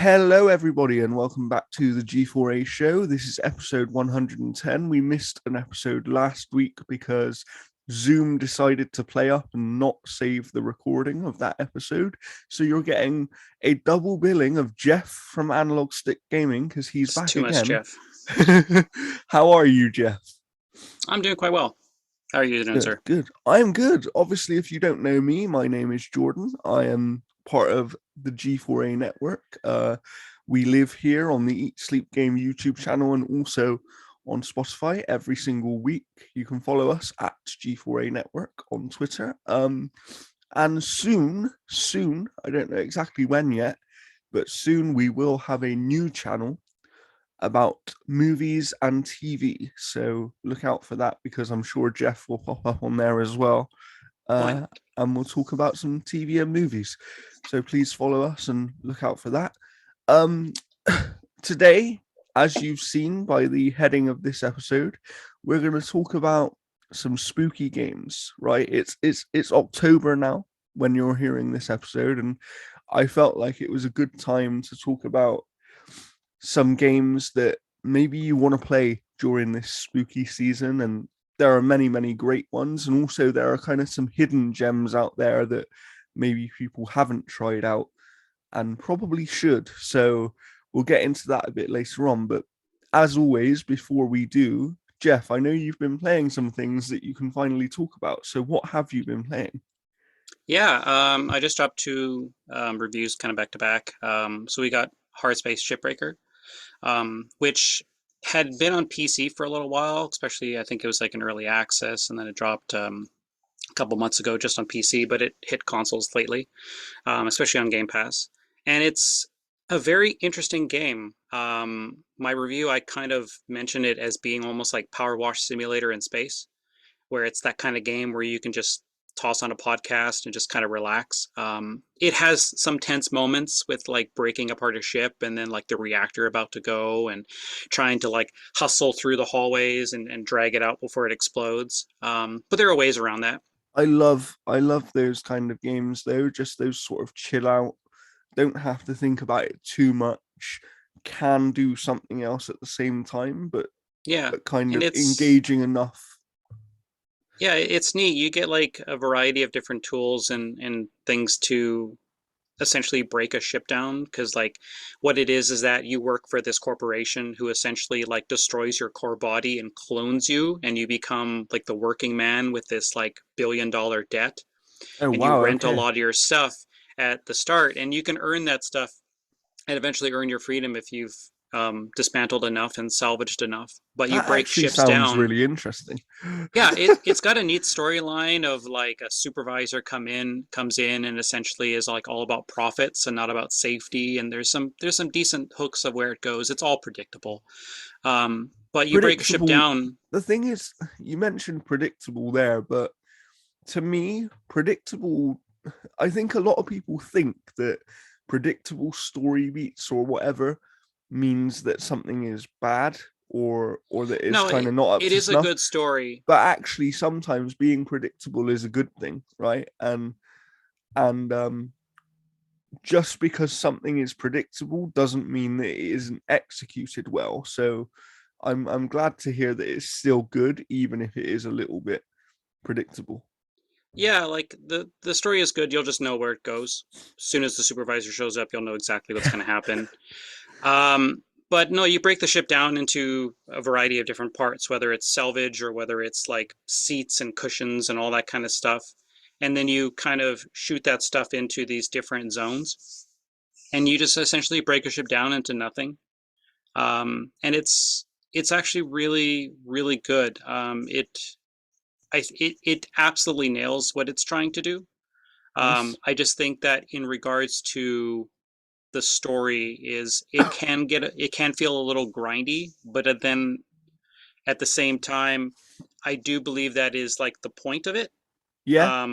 Hello, everybody, and welcome back to the G4A show. This is episode 110. We missed an episode last week because Zoom decided to play up and not save the recording of that episode. So you're getting a double billing of Jeff from Analog Stick Gaming because he's It's back too much, again. Jeff. How are you, Jeff? I'm doing quite well. How are you doing, Good, sir? good. I am good. Obviously, if you don't know me, my name is Jordan. I am part of the G4A network. We live here on the Eat Sleep Game YouTube channel and also on Spotify every single week. You can follow us at G4A Network on Twitter. And soon, I don't know exactly when yet, but soon we will have a new channel about movies and TV. So look out for that because I'm sure Jeff will pop up on there as well. Why Uh, not? and we'll talk about some TV and movies. So please follow us and look out for that. Um, Today, as you've seen by the heading of this episode, we're going to talk about some spooky games. Right? It's October now when you're hearing this episode, and I felt like it was a good time to talk about some games that maybe you want to play during this spooky season. And there are many great ones, and also there are kind of some hidden gems out there that maybe people haven't tried out and probably should. So we'll get into that a bit later on. But as always, before we do, Jeff, I know you've been playing some things that you can finally talk about. So what have you been playing? Yeah, I just dropped two reviews kind of back to back. So we got Hard Space Shipbreaker, which had been on PC for a little while, especially I think it was like an early access, and then it dropped a couple months ago just on PC, but it hit consoles lately, especially on Game Pass. And it's a very interesting game. My review, I kind of mentioned it as being almost like Power Wash Simulator in space, where it's that kind of game where you can just toss on a podcast and just kind of relax. It has some tense moments with like breaking apart a ship and then like the reactor about to go and trying to like hustle through the hallways and drag it out before it explodes. But there are ways around that. I love those kind of games though, just those sort of chill out, don't have to think about it too much, can do something else at the same time, Yeah. but kind And of it's engaging enough. Yeah, it's neat. You get like a variety of different tools and things to essentially break a ship down because like what it is that you work for this corporation who essentially like destroys your core body and clones you and you become like the working man with this like $1 billion debt Oh and you wow, rent a okay. lot of your stuff at the start and you can earn that stuff and eventually earn your freedom if you've dismantled enough and salvaged enough. But you That break actually ships sounds down. really interesting. Yeah, it's got a neat storyline of like a supervisor comes in and essentially is like all about profits and not about safety. And there's some decent hooks of where it goes. It's all predictable. But you break a ship Predictable. down. The thing is, you mentioned predictable there, but to me, predictable, I think a lot of people think that predictable story beats or whatever means that something is bad or that it's No, kind of not up it to is a snuff. good story. But actually sometimes being predictable is a good thing, right? And just because something is predictable doesn't mean that it isn't executed well. So I'm glad to hear that it's still good, even if it is a little bit predictable. Yeah, like the story is good. You'll just know where it goes. As soon as the supervisor shows up, you'll know exactly what's going to happen. But no, you break the ship down into a variety of different parts, whether it's salvage or whether it's like seats and cushions and all that kind of stuff. And then you kind of shoot that stuff into these different zones, and you just essentially break a ship down into nothing. And it's actually really good. It absolutely nails what it's trying to do. Nice. I just think that in regards to the story is it can feel a little grindy, but then at the same time, I do believe that is like the point of it. Yeah.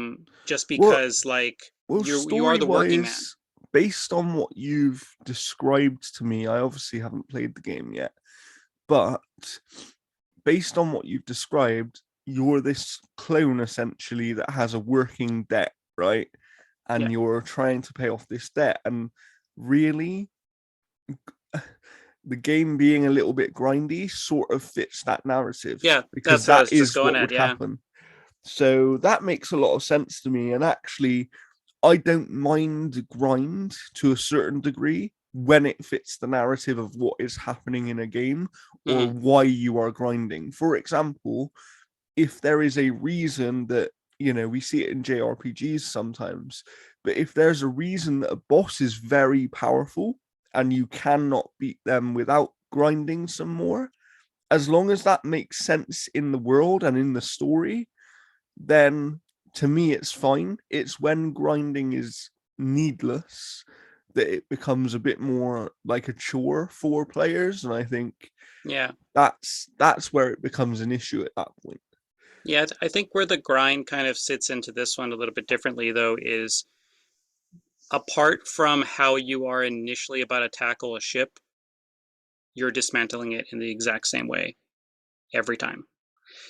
Just Well, because like well, you are story the working man. wise, based on what you've described to me, I obviously haven't played the game yet, but based on what you've described, you're this clone essentially that has a working debt, right? Yeah. And you're trying to pay off this debt. And really, the game being a little bit grindy sort of fits that narrative Yeah, because that's what I that was just is going what at. would Yeah. happen. So that makes a lot of sense to me. And actually, I don't mind grind to a certain degree when it fits the narrative of what is happening in a game or Hmm. why you are grinding. For example, if there is a reason that, we see it in JRPGs sometimes, but if there's a reason that a boss is very powerful and you cannot beat them without grinding some more, as long as that makes sense in the world and in the story, then to me it's fine. It's when grinding is needless that it becomes a bit more like a chore for players, and I think Yeah. that's where it becomes an issue at that point. Yeah, I think where the grind kind of sits into this one a little bit differently, though, is apart from how you are initially about to tackle a ship, you're dismantling it in the exact same way every time.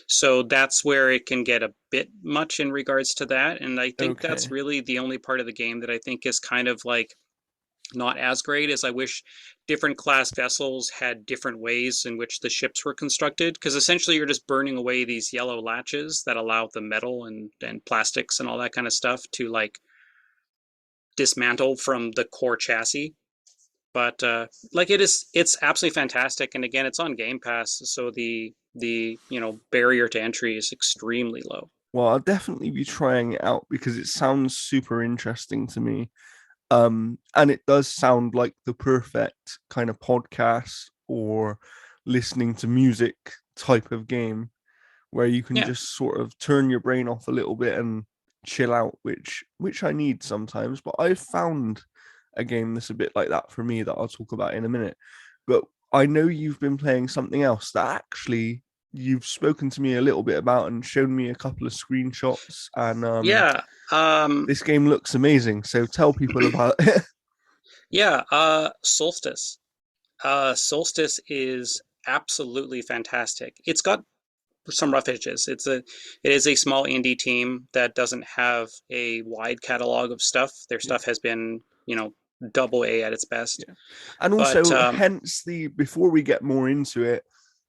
So that's where it can get a bit much in regards to that. And I think that's Okay. really the only part of the game that I think is kind of like not as great as I wish different class vessels had different ways in which the ships were constructed. Because essentially you're just burning away these yellow latches that allow the metal and plastics and all that kind of stuff to like dismantle from the core chassis. But like it's absolutely fantastic. And again, it's on Game Pass, so the barrier to entry is extremely low. Well, I'll definitely be trying it out because it sounds super interesting to me. And it does sound like the perfect kind of podcast or listening to music type of game where you can Yeah. just sort of turn your brain off a little bit and chill out, which I need sometimes. But I've found a game that's a bit like that for me that I'll talk about in a minute. But I know you've been playing something else that actually you've spoken to me a little bit about and shown me a couple of screenshots, and Yeah. Um, this game looks amazing. So tell people about it. yeah. Solstice. Solstice is absolutely fantastic. It's got some rough edges. It is a small indie team that doesn't have a wide catalog of stuff. Their Yeah, stuff has been, double A at its best. yeah. And But also, hence the before we get more into it,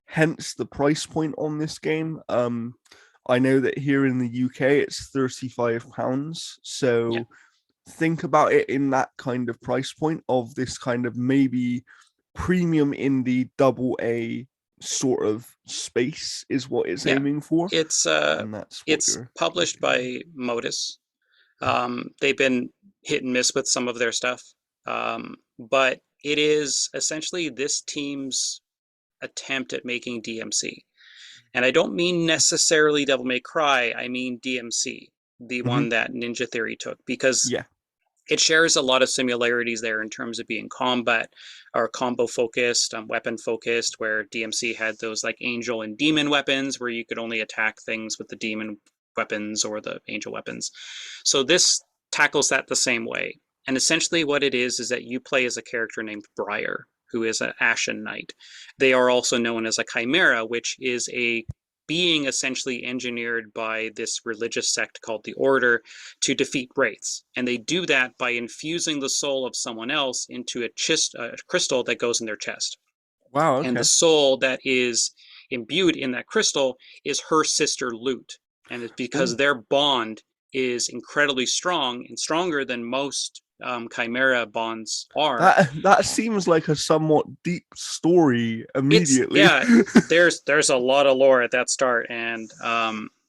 hence the price point on this game. I know that here in the UK it's £35. yeah, So think about it in that kind of price point of this kind of maybe premium indie double A sort of space is what it's yeah, aiming for. it's uh, And that's what it's you're published looking for. by Modus. They've been hit and miss with some of their stuff, but it is essentially this team's attempt at making DMC. And I don't mean necessarily Devil May Cry, I mean DMC, the Hmm. one that Ninja Theory took, because Yeah. it shares a lot of similarities there in terms of being combat or combo focused, weapon focused, where DMC had those like angel and demon weapons where you could only attack things with the demon weapons or the angel weapons. So this tackles that the same way. And essentially what it is that you play as a character named Briar, who is an Ashen Knight. They are also known as a Chimera, which is a being essentially engineered by this religious sect called the Order to defeat wraiths. And they do that by infusing the soul of someone else into a crystal that goes in their chest. Wow. And the Okay. soul that is imbued in that crystal is her sister Lute. And it's because Ooh. their bond is incredibly strong and stronger than most chimera bonds are. That seems like a somewhat deep story It's immediately. yeah, there's a lot of lore at that start, and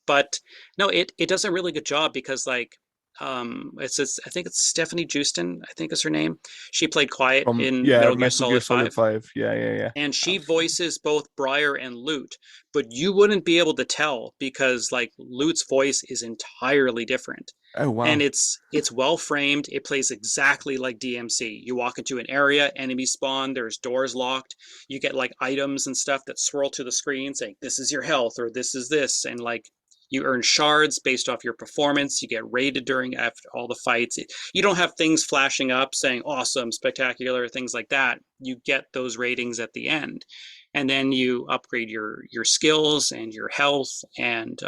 but no, it does a really good job because like it's I think it's Stephanie Justin, I think is her name. She played Quiet From, in yeah, Metal Gear Metal Gear Solid Solid 5, 5. Yeah, yeah, yeah. and she Absolutely. voices both Briar and Lute, but you wouldn't be able to tell because like Lute's voice is entirely different. Oh And wow. it's well framed. It plays exactly like DMC. You walk into an area, enemy spawn, there's doors locked. You get like items and stuff that swirl to the screen saying this is your health or this is this, and like you earn shards based off your performance. You get rated during after all the fights. You don't have things flashing up saying awesome, spectacular, things like that. You get those ratings at the end, and then you upgrade your skills and your health and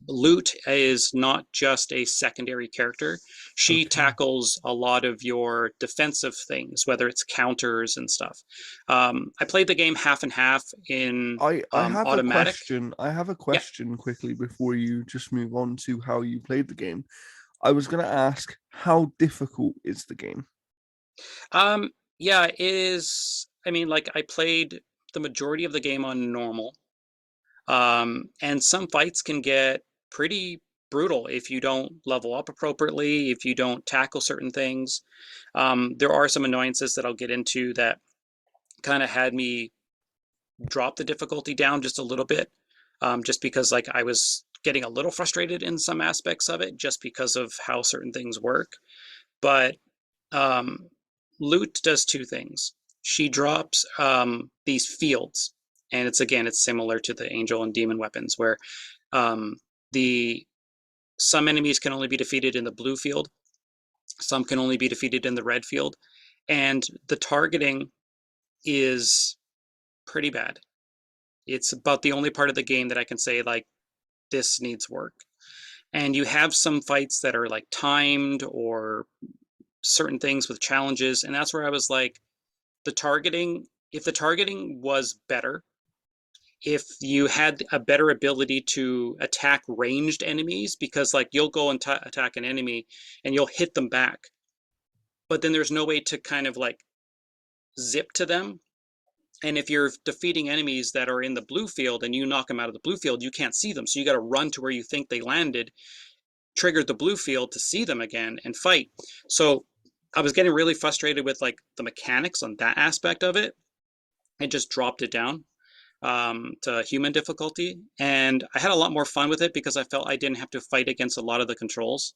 Loot is not just a secondary character. She Okay. tackles a lot of your defensive things, whether it's counters and stuff. I played the game half and half in I have a automatic. question. I have a Yeah. question quickly before you just move on to how you played the game. I was going to ask, how difficult is the game? Um, yeah, it is. I mean, like I played the majority of the game on normal. And some fights can get pretty brutal if you don't level up appropriately, if you don't tackle certain things. There are some annoyances that I'll get into that kind of had me drop the difficulty down just a little bit, just because like I was getting a little frustrated in some aspects of it, just because of how certain things work. But um, Loot does two things. She drops these fields, and it's similar to the angel and demon weapons, where um, the some enemies can only be defeated in the blue field, some can only be defeated in the red field, and the targeting is pretty bad. It's about the only part of the game that I can say like this needs work. And you have some fights that are like timed or certain things with challenges, and that's where I was like, the targeting, if the targeting was better, if you had a better ability to attack ranged enemies, because like you'll go and attack an enemy and you'll hit them back, but then there's no way to kind of like zip to them. And if you're defeating enemies that are in the blue field and you knock them out of the blue field, you can't see them, so you got to run to where you think they landed, trigger the blue field to see them again and fight. So I was getting really frustrated with like the mechanics on that aspect of it. I just dropped it down to human difficulty, and I had a lot more fun with it because I felt I didn't have to fight against a lot of the controls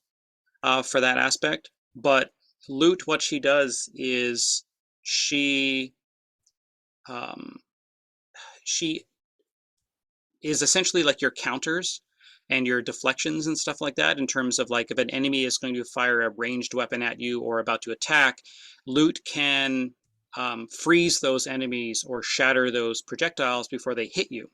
for that aspect. But Loot, what she does is she um, she is essentially like your counters and your deflections and stuff like that, in terms of like if an enemy is going to fire a ranged weapon at you or about to attack, Loot can freeze those enemies or shatter those projectiles before they hit you.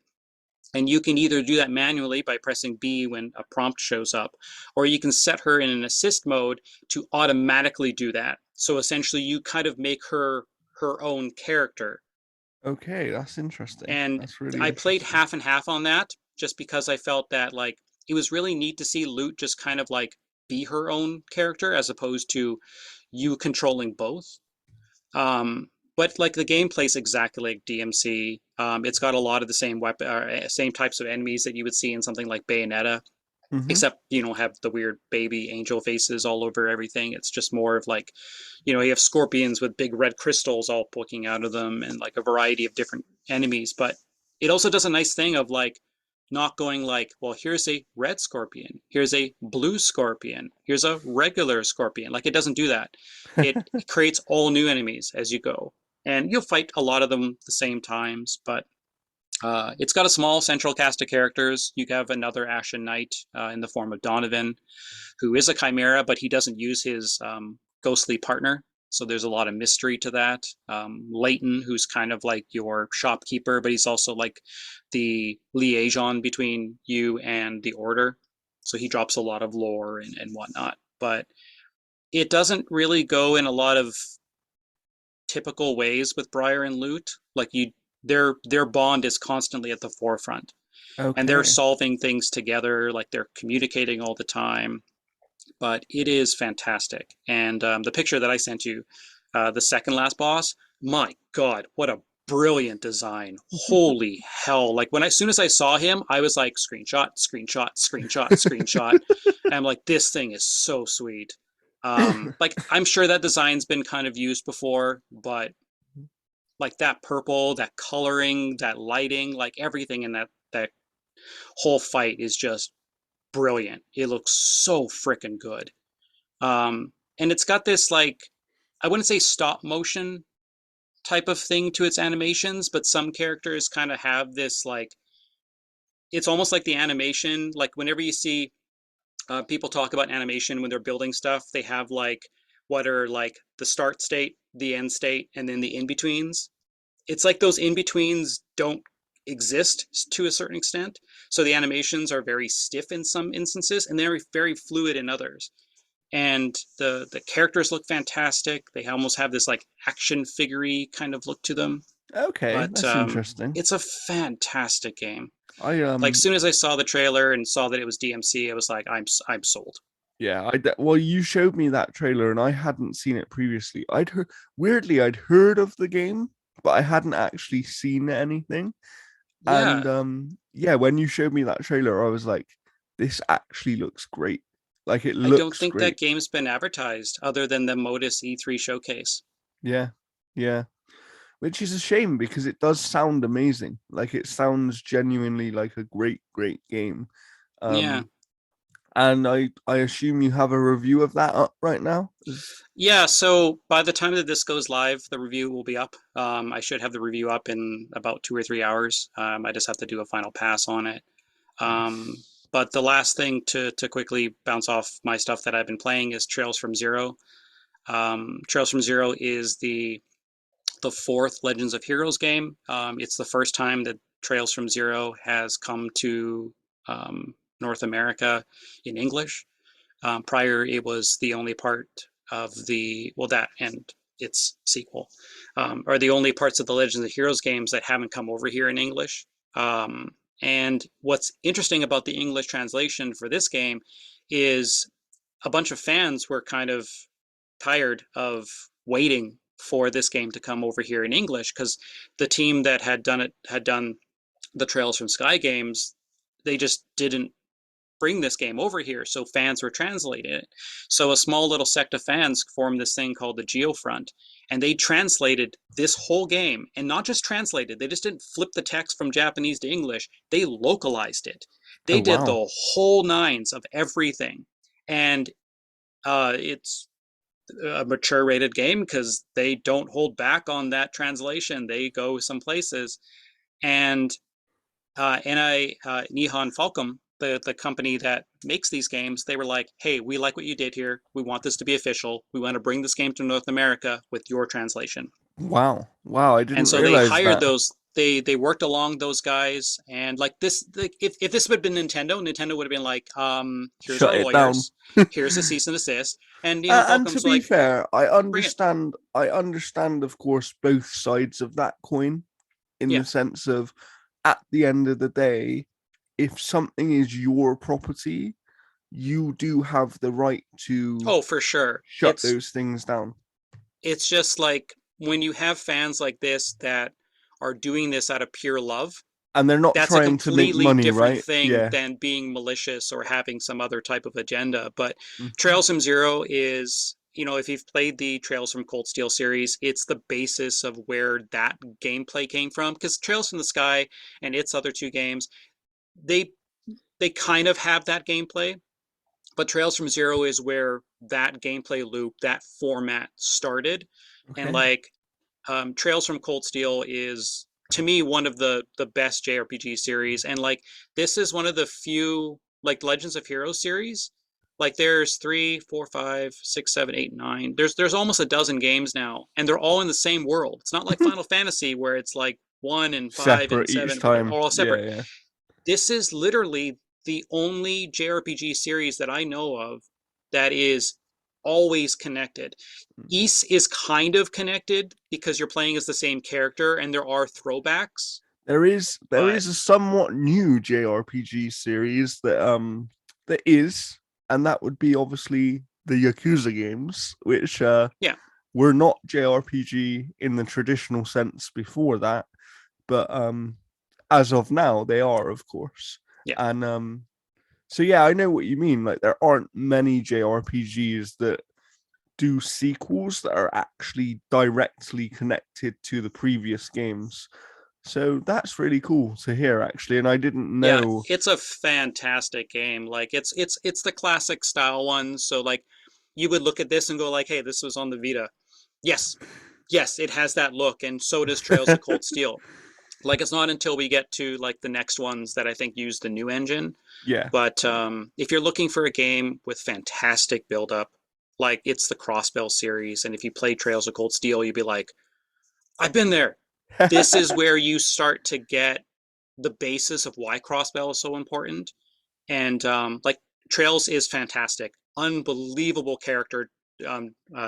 And you can either do that manually by pressing B when a prompt shows up, or you can set her in an assist mode to automatically do that. So essentially, you kind of make her own character. Okay, that's interesting. And That's really I played interesting. half and half on that just because I felt that like it was really neat to see Loot just kind of like be her own character as opposed to you controlling both. But like the game plays exactly like DMC. It's got a lot of the same weapon, same types of enemies that you would see in something like Bayonetta, Hmm. except you don't have the weird baby angel faces all over everything. It's just more of like, you have scorpions with big red crystals all poking out of them, and like a variety of different enemies. But it also does a nice thing of like not going like, well, here's a red scorpion, here's a blue scorpion, here's a regular scorpion. Like it doesn't do that. It creates all new enemies as you go, and you'll fight a lot of them the same times, but it's got a small central cast of characters. You have another Ashen Knight in the form of Donovan, who is a chimera, but he doesn't use his ghostly partner. So there's a lot of mystery to that. Leighton, who's kind of like your shopkeeper, but he's also like the liaison between you and the Order. So he drops a lot of lore and whatnot. But it doesn't really go in a lot of typical ways with Briar and Loot. Like their bond is constantly at the forefront, and they're Okay. solving things together, like they're communicating all the time. But it is fantastic. And the picture that I sent you, the second last boss, my God, what a brilliant design. Holy hell. Like as soon as I saw him, I was like, screenshot, screenshot, screenshot, screenshot. And I'm like, this thing is so sweet. Like I'm sure that design's been kind of used before, but like that purple, that coloring, that lighting, like everything in that whole fight is just brilliant. It looks so freaking good. And it's got this like, I wouldn't say stop motion type of thing to its animations, but some characters kind of have this like, it's almost like the animation, like whenever you see people talk about animation when they're building stuff, they have like what are like the start state, the end state, and then the in-betweens. It's like those in-betweens don't exist to a certain extent. So the animations are very stiff in some instances, and they're very fluid in others. And the characters look fantastic. They almost have this like action figure kind of look to them. Okay, But that's interesting. it's a fantastic game. I Like, as soon as I saw the trailer and saw that it was DMC, I was like, I'm sold. Yeah, well, you showed me that trailer and I hadn't seen it previously. I'd heard weirdly, I'd heard of the game, but I hadn't actually seen anything. And Yeah, yeah, when you showed me that trailer, I was like, this actually looks great. Like it I don't looks think that great. game's been advertised other than the Modus E3 showcase. Yeah, yeah. Which is a shame because it does sound amazing. Like it sounds genuinely like a great, great game. Yeah. Um, and I assume you have a review of that up right now. Yeah, so by the time that this goes live, the review will be up. I should have the review up in about 2 or 3 hours. I just have to do a final pass on it. Um, Nice. but the last thing to quickly bounce off my stuff that I've been playing is Trails from Zero. Trails from Zero is the fourth Legends of Heroes game. It's the first time that Trails from Zero has come to North America in English. Prior, it was the only part of that and its sequel are the only parts of the Legends of Heroes games that haven't come over here in English. Um, and what's interesting about the English translation for this game is a bunch of fans were kind of tired of waiting for this game to come over here in English because the team that had done the Trails from Sky games. They just didn't bring this game over here, so fans were translating it. So a small little sect of fans formed this thing called the Geofront, and they translated this whole game, and not just translated, they just didn't flip the text from Japanese to English, they localized it. Oh They did wow. the whole nines of everything. And it's a mature rated game because they don't hold back on that translation. They go some places. And Nihon Falcom, the company that makes these games, they were like, "Hey, we like what you did here. We want this to be official. We want to bring this game to North America with your translation." Wow. Wow, I And didn't so they realize hired that. those. They worked along those guys, and like this, like, if this would have been Nintendo, Nintendo would have been like, "Here's Shut our it down. lawyers. Here's a cease and desist." And Nihon And to Falcom's be like, fair, "Bring it." I understand, of course, both sides of that coin in Yeah. the sense of at the end of the day, if something is your property, you do have the right to Oh, for sure. shut those things down. It's just like when you have fans like this that are doing this out of pure love, And they're not that's a trying to make completely money, different right? thing Yeah. than being malicious or having some other type of agenda. But Mhm. Trails from Zero is, if you've played the Trails from Cold Steel series, it's the basis of where that gameplay came from. Because Trails from the Sky and its other two games, they they kind of have that gameplay, but Trails from Zero is where that gameplay loop, that format started. And Okay. like Trails from Cold Steel is to me one of the best JRPG series, and like this is one of the few like Legends of Heroes series. Like there's three, four, five, six, seven, eight, nine. There's almost a dozen games now, and they're all in the same world. It's not like Final Fantasy where it's like 1 and 5 and Separate each seven, they're time. all Yeah, separate. yeah. This is literally the only JRPG series that I know of that is always connected. Ys is kind of connected because you're playing as the same character and there are throwbacks, There is but a somewhat new JRPG series that is, and that would be obviously the Yakuza games, which yeah, were not JRPG in the traditional sense before that, but as of now they are, of course. yeah, And so yeah, I know what you mean. Like there aren't many JRPGs that do sequels that are actually directly connected to the previous games. So that's really cool to hear, actually. And I didn't yeah. know. It's a fantastic game. Like it's the classic style one. So like you would look at this and go like, hey, this was on the Vita. Yes, yes, it has that look, and so does Trails of Cold Steel. Like it's not until we get to like the next ones that I think use the new engine. Yeah. But if you're looking for a game with fantastic build up, like it's the Crossbell series, and if you play Trails of Cold Steel, you'd be like, I've been there. This is where you start to get the basis of why crossbow is so important. And like Trails is fantastic, unbelievable character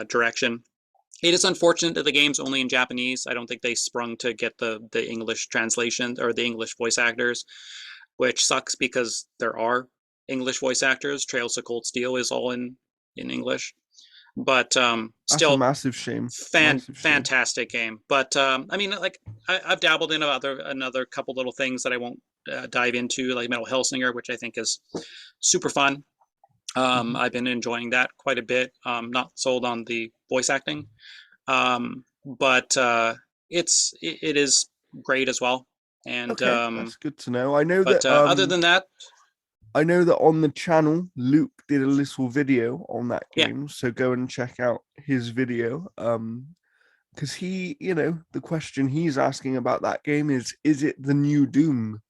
direction. It is unfortunate that the game's only in Japanese. I don't think they sprung to get the English translation or the English voice actors, which sucks because there are English voice actors. Trails of Cold Steel is all in English, but That's a still massive shame. Massive shame. fantastic game. But I mean, like I've dabbled in another couple little things that I won't dive into, like Metal Hellsinger, which I think is super fun. I've been enjoying that quite a bit. Not sold on the voice acting, but it is great as well. And Okay, that's good to know. I know but that other than that, on the channel Luke did a little video on that yeah, game, so go and check out his video. Because he, the question he's asking about that game is it the new Doom?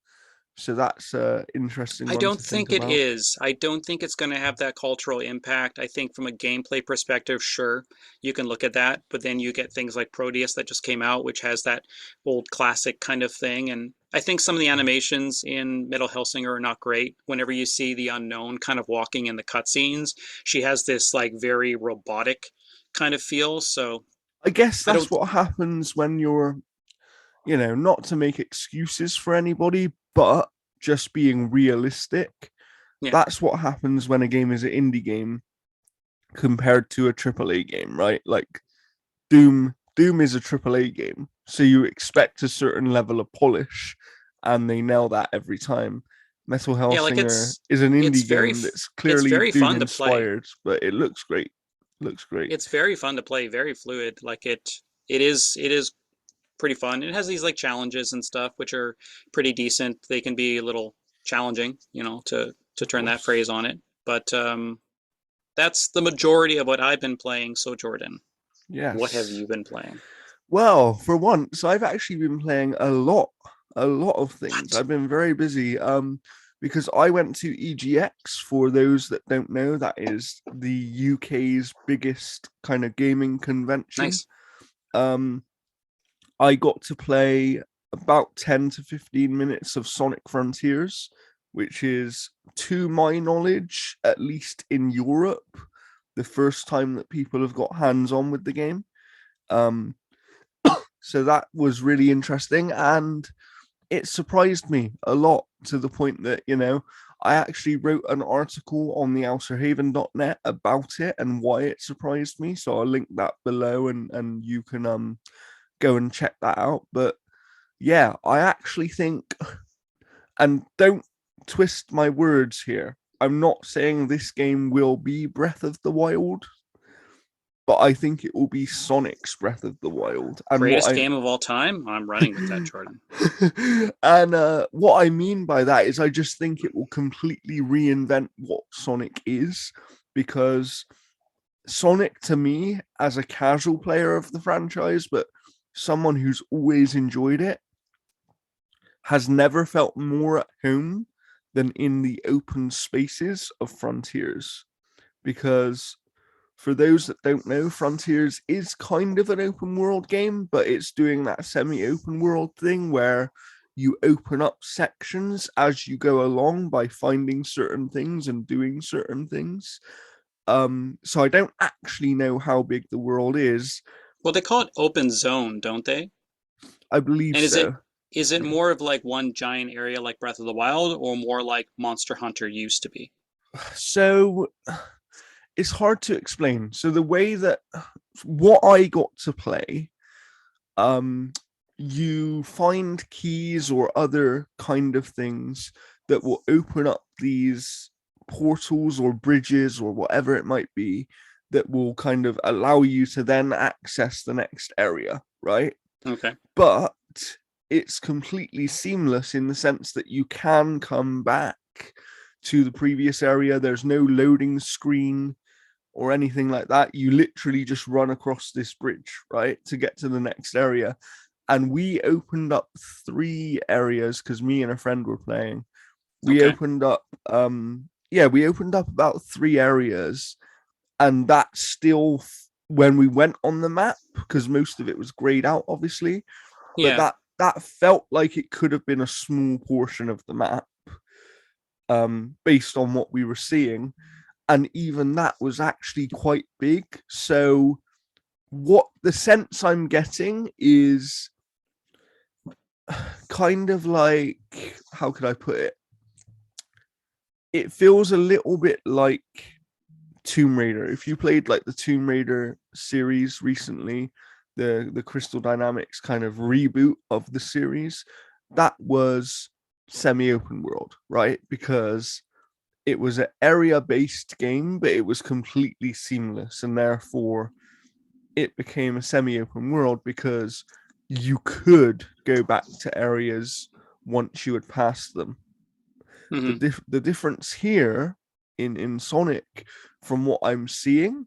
So that's a interesting I one don't to think think it about. is. I don't think it's going to have that cultural impact. I think from a gameplay perspective, sure, you can look at that, but then you get things like Proteus that just came out, which has that old classic kind of thing. And I think some of the animations in Metal Hellsinger are not great. Whenever you see the unknown kind of walking in the cutscenes, she has this like very robotic kind of feel. So I guess I that's don't, what happens when you're, not to make excuses for anybody, but just being realistic. yeah, That's what happens when a game is an indie game compared to a AAA game, right? Like Doom is a AAA game, so you yeah, expect a certain level of polish, and they nail that every time. Metal yeah. Like Hellsinger is an it's indie very, game that's it's clearly very Doom fun to play. inspired, but it looks great. Looks great. It's very fun to play, very fluid. Like it is pretty fun. It has these like challenges and stuff which are pretty decent. They can be a little challenging, to Of turn that course. phrase on it. But that's the majority of what I've been playing. So Jordan, what have Yes. you been playing? Well, for once, I've actually been playing a lot of things. What? I've been very busy. Because I went to EGX. For those that don't know, that is the UK's biggest kind of gaming convention. Nice. Um, I got to play about 10 to 15 minutes of Sonic Frontiers, which is, to my knowledge, at least in Europe, the first time that people have got hands on with the game. Um, so that was really interesting, and it surprised me a lot, to the point that, I actually wrote an article on the outerhaven.net about it and why it surprised me. So I'll link that below, and you can go and check that out. But yeah, I actually think, and don't twist my words here, I'm not saying this game will be Breath of the Wild, but I think it will be Sonic's Breath of the Wild. And what Greatest I game of all time? I'm running with that, Jordan. and what I mean by that is I just think it will completely reinvent what Sonic is, because Sonic, to me, as a casual player of the franchise, but someone who's always enjoyed it, has never felt more at home than in the open spaces of Frontiers. Because for those that don't know, Frontiers is kind of an open world game, but it's doing that semi open world thing where you open up sections as you go along by finding certain things and doing certain things. So I don't actually know how big the world is. Well, they call it open zone, don't they? I believe And is it so. is it more of like one giant area like Breath of the Wild, or more like Monster Hunter used to be? So it's hard to explain. So the way that what I got to play, um, you find keys or other kind of things that will open up these portals or bridges or whatever it might be, that will kind of allow you to then access the next area, right? Okay. But it's completely seamless in the sense that you can come back to the previous area. There's no loading screen or anything like that. You literally just run across this bridge, right, to get to the next area. And we opened up 3 areas because me and a friend were playing. We Okay. opened up, we opened up about 3 areas, and that still, when we went on the map, because most of it was grayed out, obviously, but Yeah. that that felt like it could have been a small portion of the map, based on what we were seeing, and even that was actually quite big. So what the sense I'm getting is kind of like, how could I put it? It feels a little bit like Tomb Raider. If you played like the Tomb Raider series recently, the Crystal Dynamics kind of reboot of the series, that was semi-open world, right? Because it was an area-based game, but it was completely seamless, and therefore it became a semi-open world because you could go back to areas once you had passed them. Hmm. The difference here in Sonic, from what I'm seeing,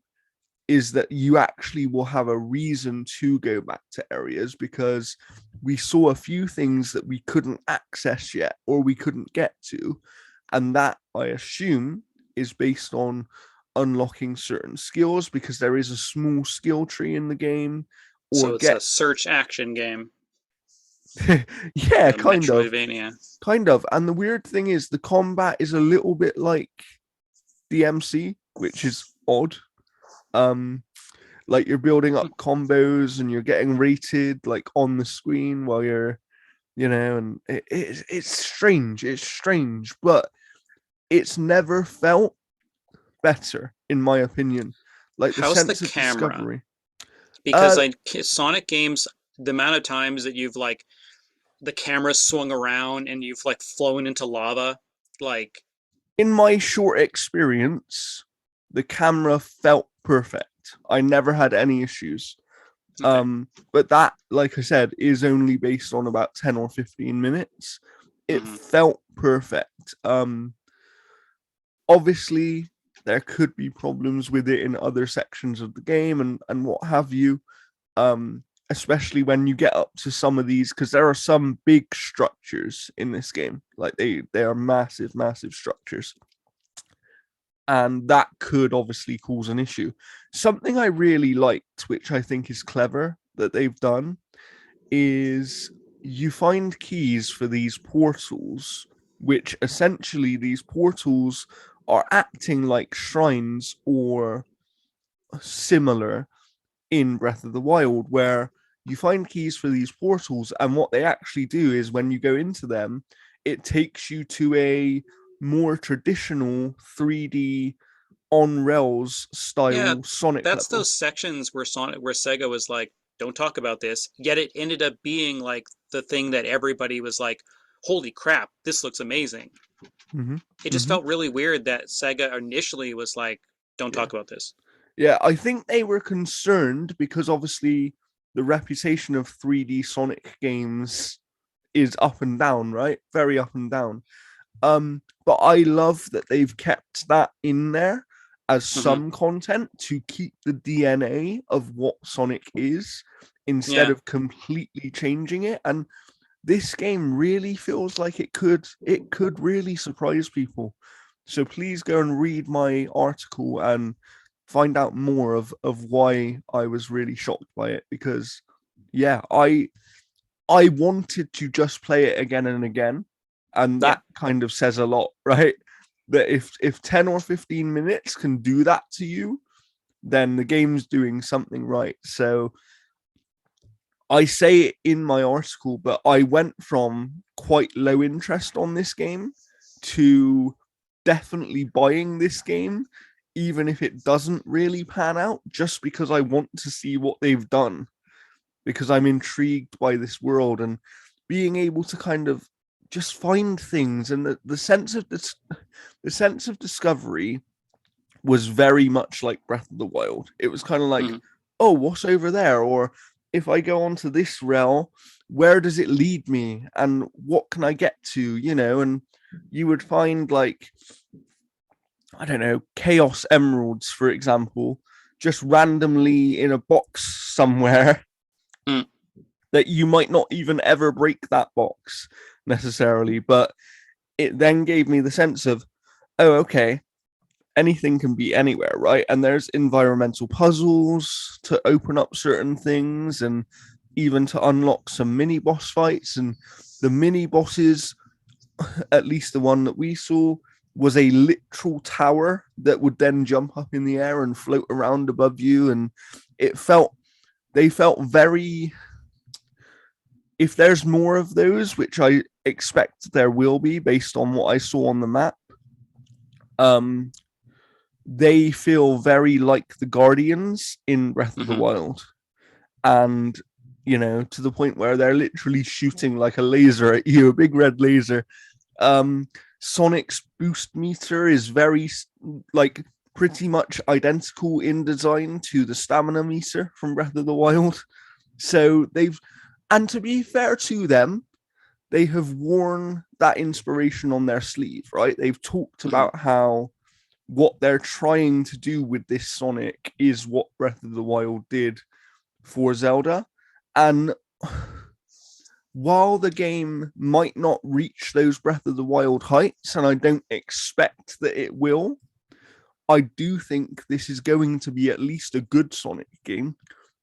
is that you actually will have a reason to go back to areas, because we saw a few things that we couldn't access yet or we couldn't get to, and that, I assume, is based on unlocking certain skills, because there is a small skill tree in the game, or So it's a get search action game, yeah, a Metroidvania. kind of. And the weird thing is the combat is a little bit like DMC, which is odd. Um, like you're building up combos and you're getting rated like on the screen while you're, and it's strange. It's strange, but it's never felt better, in my opinion. Like the How's the sense of camera? discovery. Because Uh, I Sonic games, the amount of times that you've like the camera swung around and you've like flown into lava, like in my short experience, the camera felt perfect. I never had any issues. okay, But that, like I said, is only based on about 10 or 15 minutes. It hmm, felt perfect. Obviously, there could be problems with it in other sections of the game and what have you. Especially when you get up to some of these, because there are some big structures in this game. Like they are massive, massive structures. And that could obviously cause an issue. Something I really liked, which I think is clever that they've done, is you find keys for these portals, which essentially these portals are acting like shrines or similar in Breath of the Wild, where you find keys for these portals, and what they actually do is when you go into them, it takes you to a more traditional 3D on rails yeah, style Sonic that's level. those sections where Sega was like, don't talk about this. Yet it ended up being like the thing that everybody was like, holy crap, this looks amazing. Mm-hmm. It just Mm-hmm. felt really weird that Sega initially was like, don't Yeah. talk about this. Yeah, I think they were concerned because obviously the reputation of 3D Sonic games is up and down, right? Very up and down. But I love that they've kept that in there as Hmm. some content to keep the DNA of what Sonic is, instead Yeah, of completely changing it. And this game really feels like it could really surprise people. So please go and read my article and find out more of why I was really shocked by it, because yeah, I wanted to just play it again and again, and yeah. that kind of says a lot, right? That if 10 or 15 minutes can do that to you, then the game's doing something right. So I say it in my article, but I went from quite low interest on this game to definitely buying this game, even if it doesn't really pan out, just because I want to see what they've done, because I'm intrigued by this world and being able to kind of just find things, and the sense of this, the sense of discovery was very much like Breath of the Wild. It was kind of like, Hmm. oh, what's over there? Or if I go onto this rail, where does it lead me? And what can I get to? And you would find like, I don't know, Chaos Emeralds, for example, just randomly in a box somewhere Mm. that you might not even ever break that box necessarily. But it then gave me the sense of, oh, okay, anything can be anywhere, right? And there's environmental puzzles to open up certain things, and even to unlock some mini boss fights. And the mini bosses, at least the one that we saw, was a literal tower that would then jump up in the air and float around above you. And it felt, they felt very, if there's more of those, which I expect there will be based on what I saw on the map, they feel very like the Guardians in Breath of the Hmm. Wild. And, you know, to the point where they're literally shooting like a laser at you, a big red laser. Um, Sonic's boost meter is very, like, pretty much identical in design to the stamina meter from Breath of the Wild. So they've, and to be fair to them, they have worn that inspiration on their sleeve, right? They've talked Hmm. about how what they're trying to do with this Sonic is what Breath of the Wild did for Zelda. And while the game might not reach those Breath of the Wild heights, and I don't expect that it will, I do think this is going to be at least a good Sonic game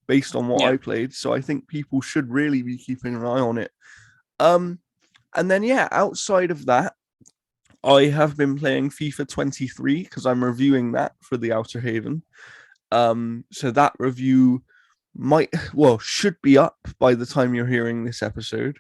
based on what Yeah. I played. So I think people should really be keeping an eye on it. Um, and then yeah, outside of that, I have been playing FIFA 23 because I'm reviewing that for the Outer Haven. So that review might, well, should be up by the time you're hearing this episode.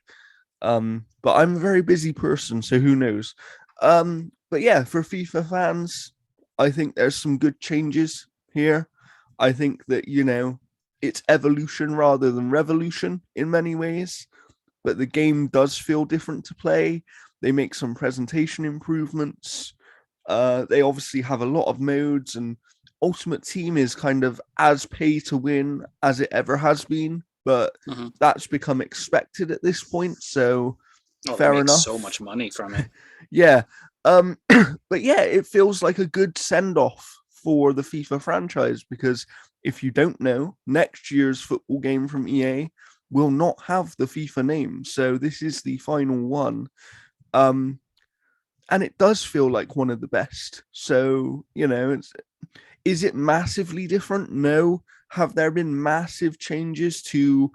But I'm a very busy person, so who knows? But yeah, for FIFA fans, I think there's some good changes here. I think that, you know, it's evolution rather than revolution in many ways, but the game does feel different to play. They make some presentation improvements. They obviously have a lot of modes, and Ultimate Team is kind of as pay to win as it ever has been, but Hmm. that's become expected at this point. So Oh, they fair make so enough. much money from it. Yeah. Um, but yeah, it feels like a good send off for the FIFA franchise because if you don't know, next year's football game from EA will not have the FIFA name. So this is the final one. Um, and it does feel like one of the best. So, you know, is it massively different? No. Have there been massive changes to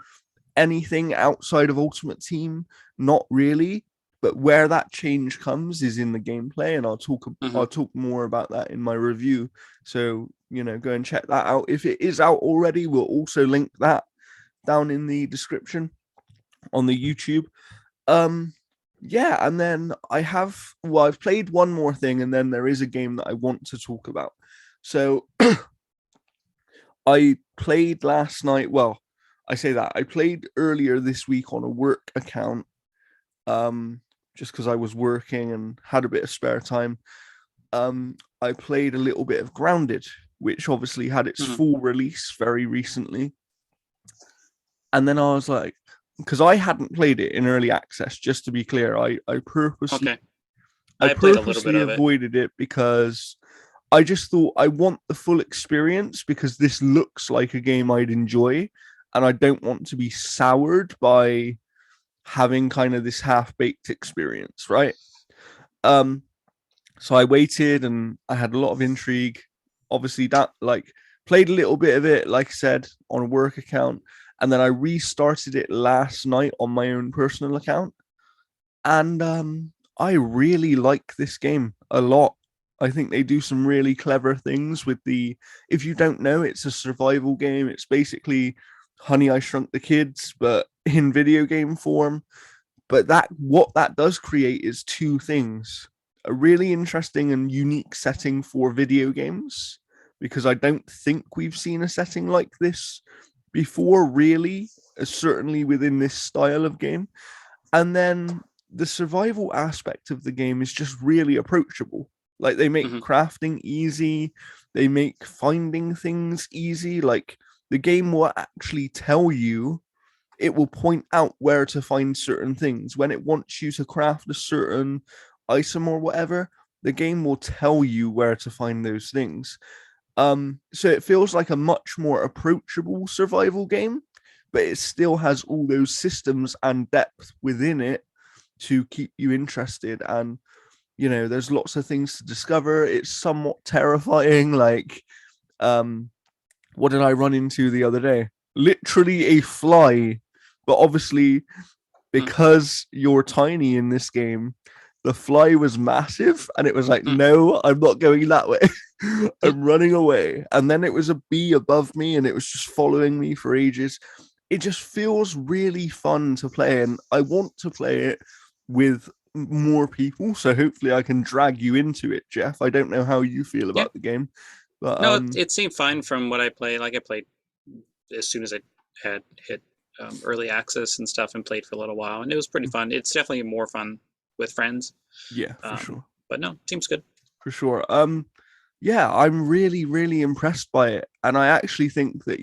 anything outside of Ultimate Team? Not really. But where that change comes is in the gameplay, and Hmm. I'll talk more about that in my review. So, you know, go and check that out. If it is out already, we'll also link that down in the description on the YouTube. Um yeah, and then I've played one more thing, and then there is a game that I want to talk about. So I played last night. Well, I say that I played earlier this week on a work account, um, just because I was working and had a bit of spare time. I played a little bit of Grounded, which obviously had its Hmm. full release very recently. And then I was like, because I hadn't played it in early access, just to be clear, Okay. I I played a little bit purposely of it. avoided it because I just thought I want the full experience because this looks like a game I'd enjoy, and I don't want to be soured by having kind of this half baked experience, right? Um, so I waited and I had a lot of intrigue. Obviously, that like played a little bit of it, like I said, on a work account, and then I restarted it last night on my own personal account, and I really like this game a lot. I think they do some really clever things with the. If you don't know, it's a survival game. It's basically Honey I Shrunk the Kids, but in video game form. But that what that does create is two things: a really interesting and unique setting for video games, because I don't think we've seen a setting like this before, really, certainly within this style of game. And then the survival aspect of the game is just really approachable. Like they make Hmm. crafting easy, they make finding things easy. Like the game will actually tell you, it will point out where to find certain things. When it wants you to craft a certain item or whatever, the game will tell you where to find those things. So it feels like a much more approachable survival game, but it still has all those systems and depth within it to keep you interested. And you know, there's lots of things to discover. It's somewhat terrifying. Like, what did I run into the other day? Literally a fly but obviously Mm, because you're tiny in this game, the fly was massive, and it was like, mm, no, I'm not going that way. mm. I'm running away. And then it was a bee above me, and it was just following me for ages. It just feels really fun to play, and I want to play it with more people. So hopefully I can drag you into it, Jeff. I don't know how you feel Yeah. about the game, but No, it seemed fine from what I played. Like I played as soon as I had hit early access and stuff and played for a little while, and it was pretty fun. It's definitely more fun with friends. yeah, for sure. But no, seems good. For sure. Yeah, I'm really, really impressed by it. And I actually think that,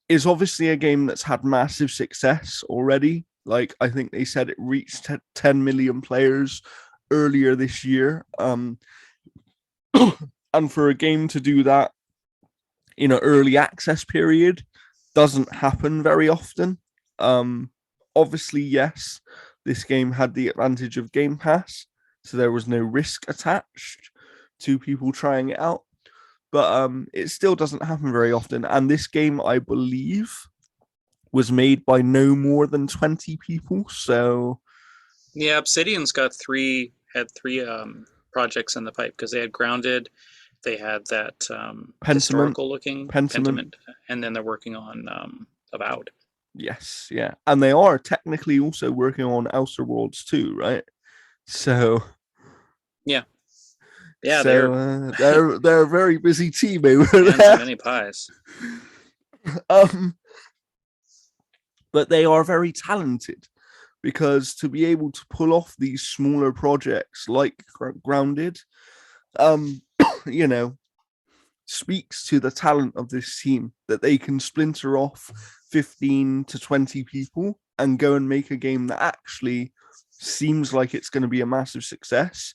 it's obviously a game that's had massive success already. Like, I think they said it reached 10 million players earlier this year. And for a game to do that in an early access period doesn't happen very often. Um, Obviously, yes, this game had the advantage of Game Pass, so there was no risk attached to people trying it out. But it still doesn't happen very often. And this game, I believe, was made by no more than 20 people. So Yeah, Obsidian's got had three projects in the pipe because they had Grounded, they had that Pentiment, historical looking Pentiment, Pentiment, and then they're working on Avowed. yes, yeah, and they are technically also working on Outer Worlds too, right? So, Yeah, yeah, so they're they're a very busy team over hands in there. many pies. Um, but they are very talented because to be able to pull off these smaller projects like Grounded, um, you know, speaks to the talent of this team that they can splinter off 15 to 20 people and go and make a game that actually seems like it's going to be a massive success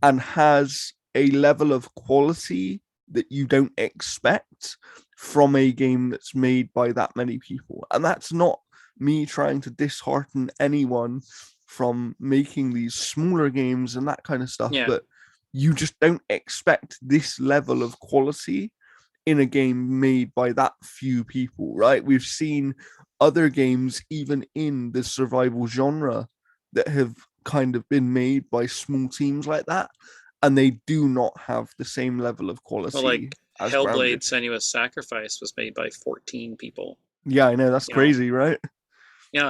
and has a level of quality that you don't expect from a game that's made by that many people. And that's not me trying to dishearten anyone from making these smaller games and that kind of stuff, Yeah, but you just don't expect this level of quality in a game made by that few people, right? We've seen other games, even in the survival genre, that have kind of been made by small teams like that, and they do not have the same level of well, quality like as Hellblade: Grounded. Senua's Sacrifice was made by 14 people. Yeah, I know that's You know, crazy, right?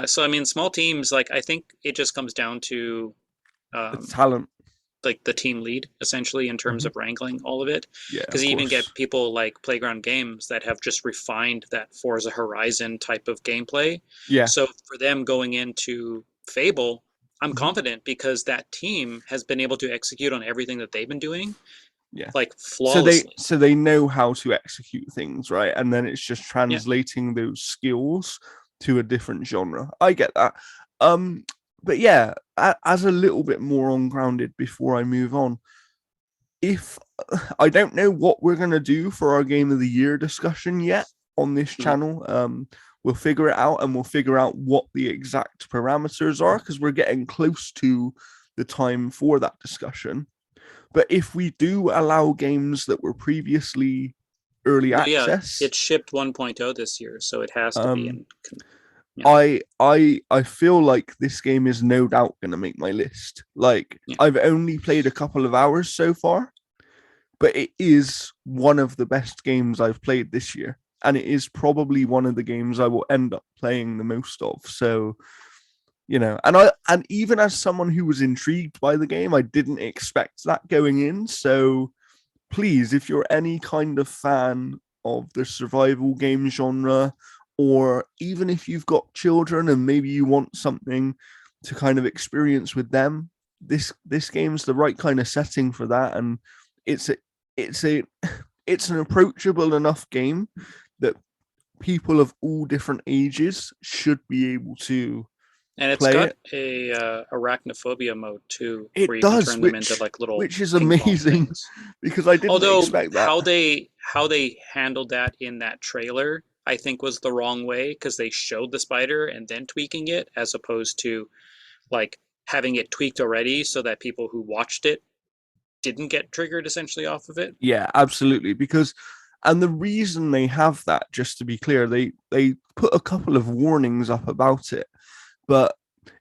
so I mean, small teams. Like I think it just comes down to It's um, talent. like the team lead essentially in terms Mhm. of wrangling all of it, Yeah, because of you even course. get people like Playground Games that have just refined that Forza Horizon type of gameplay. Yeah. So for them going into Fable, I'm Mhm. confident because that team has been able to execute on everything that they've been doing Yeah. like So they flawlessly. so they know how to execute things, right? And then it's just Yeah. translating those skills to a different genre. I get that. Um, but yeah, as a little bit more on Grounded before I move on, if I don't know what we're gonna do for our Game of the Year discussion yet on this Mhm. channel. We'll figure it out, and we'll figure out what the exact parameters are because we're getting close to the time for that discussion. But if we do allow games that were previously early Well, yeah, access, it shipped 1.0 this year, so it has to be um, in. You know, I feel like this game is no doubt going to make my list. Like yeah. I've only played a couple of hours so far, but it is one of the best games I've played this year, and it is probably one of the games I will end up playing the most of. So and even as someone who was intrigued by the game, I didn't expect that going in. So please, if you're any kind of fan of the survival game genre, or even if you've got children and maybe you want something to kind of experience with them, this game's the right kind of setting for that. And it's a it's a it's an approachable enough game that people of all different ages should be able to And it's play got it. a arachnophobia mode too, It where you can does, turn them into like little which is ping pong amazing things. because I didn't Although expect that. how they handled that in that trailer, I think was the wrong way because they showed the spider and then tweaking it as opposed to like having it tweaked already so that people who watched it didn't get triggered essentially off of it. Yeah, absolutely. Because And the reason they have that, just to be clear, they put a couple of warnings up about it, but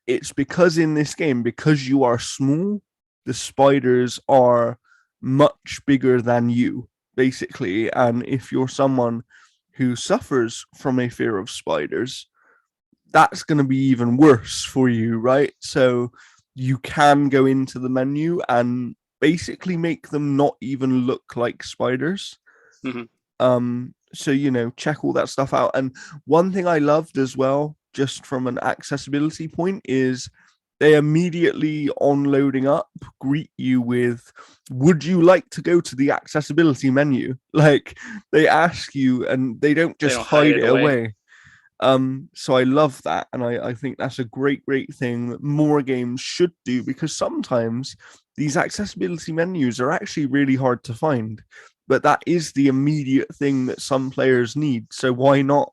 it's because in this game, because you are small, the spiders are much bigger than you, basically. And if you're someone who suffers from a fear of spiders, that's going to be even worse for you, right? So you can go into the menu and basically make them not even look like spiders. Hmm. So check all that stuff out. And one thing I loved as well, just from an accessibility point, is they immediately on loading up greet you with, would you like to go to the accessibility menu? Like, they ask you and they don't They just don't hide hide it it away. away. So I love that, and I think that's a great thing that more games should do, because sometimes these accessibility menus are actually really hard to find, but that is the immediate thing that some players need. So why not?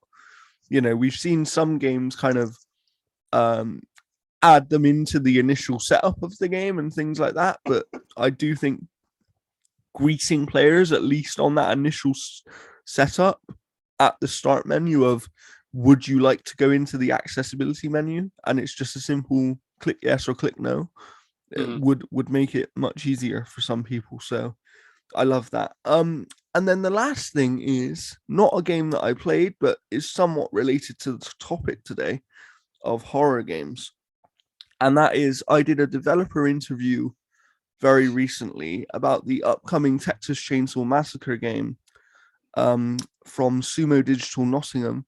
We've seen some games kind of um, add them into the initial setup of the game and things like that, but I do think greeting players, at least on that initial setup at the start menu of, would you like to go into the accessibility menu? And it's just a simple click yes or click no. It Hmm. would make it much easier for some people. So I love that. And then the last thing is not a game that I played, but is somewhat related to the topic today of horror games. And that is, I did a developer interview very recently about the upcoming Texas Chainsaw Massacre game from Sumo Digital Nottingham.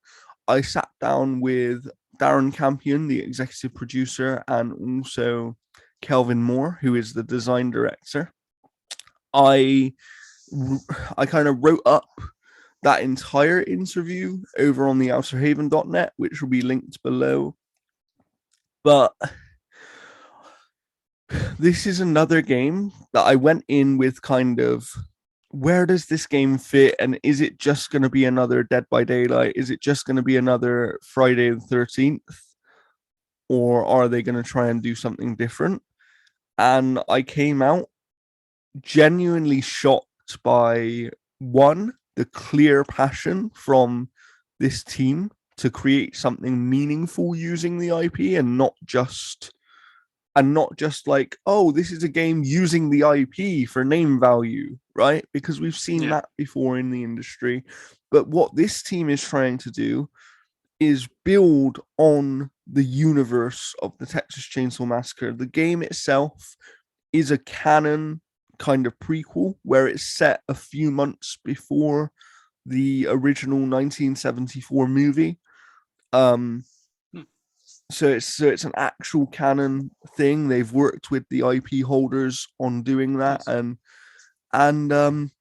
I sat down with Darren Campion, the executive producer, and also Kelvin Moore, who is the design director. I I kind of wrote up that entire interview over on the outerhaven.net, which will be linked below. But this is another game that I went in with kind of, where does this game fit? And is it just going to be another Dead by Daylight? Is it just going to be another Friday the 13th? Or are they going to try and do something different? And I came out genuinely shocked by, one, the clear passion from this team to create something meaningful using the IP, and not just like, oh, this is a game using the IP for name value, right? Because we've seen Yeah. that before in the industry. But what this team is trying to do is build on the universe of the Texas Chainsaw Massacre. The game itself is a canon kind of prequel where it's set a few months before the original 1974 movie. Um, Hmm. so it's an actual canon thing. They've worked with the IP holders on doing that, Nice. and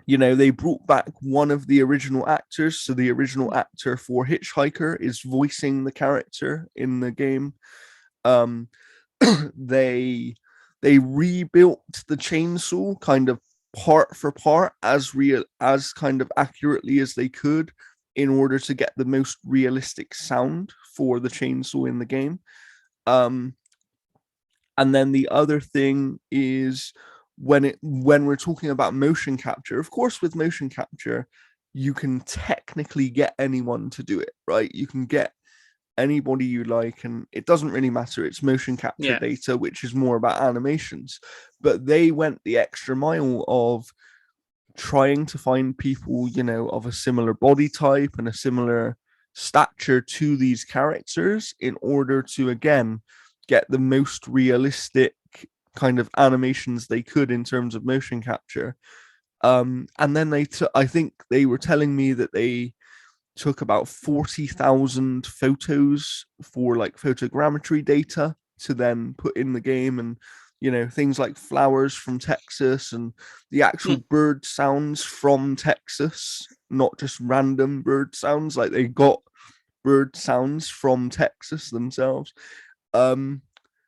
they brought back one of the original actors. So the original actor for Hitchhiker is voicing the character in the game. Um, they they rebuilt the chainsaw kind of part for part as kind of accurately as they could in order to get the most realistic sound for the chainsaw in the game. Um, and then the other thing is, when we're talking about motion capture, of course, with motion capture, you can technically get anyone to do it, right? You can get anybody you like, and it doesn't really matter. It's motion capture Yeah. data, which is more about animations. But they went the extra mile of trying to find people, of a similar body type and a similar stature to these characters in order to, again, get the most realistic kind of animations they could in terms of motion capture. And then I think they were telling me that they took about 40,000 photos for like photogrammetry data to then put in the game, and things like flowers from Texas and the actual Hmm. bird sounds from Texas, not just random bird sounds. Like, they got bird sounds from Texas themselves. um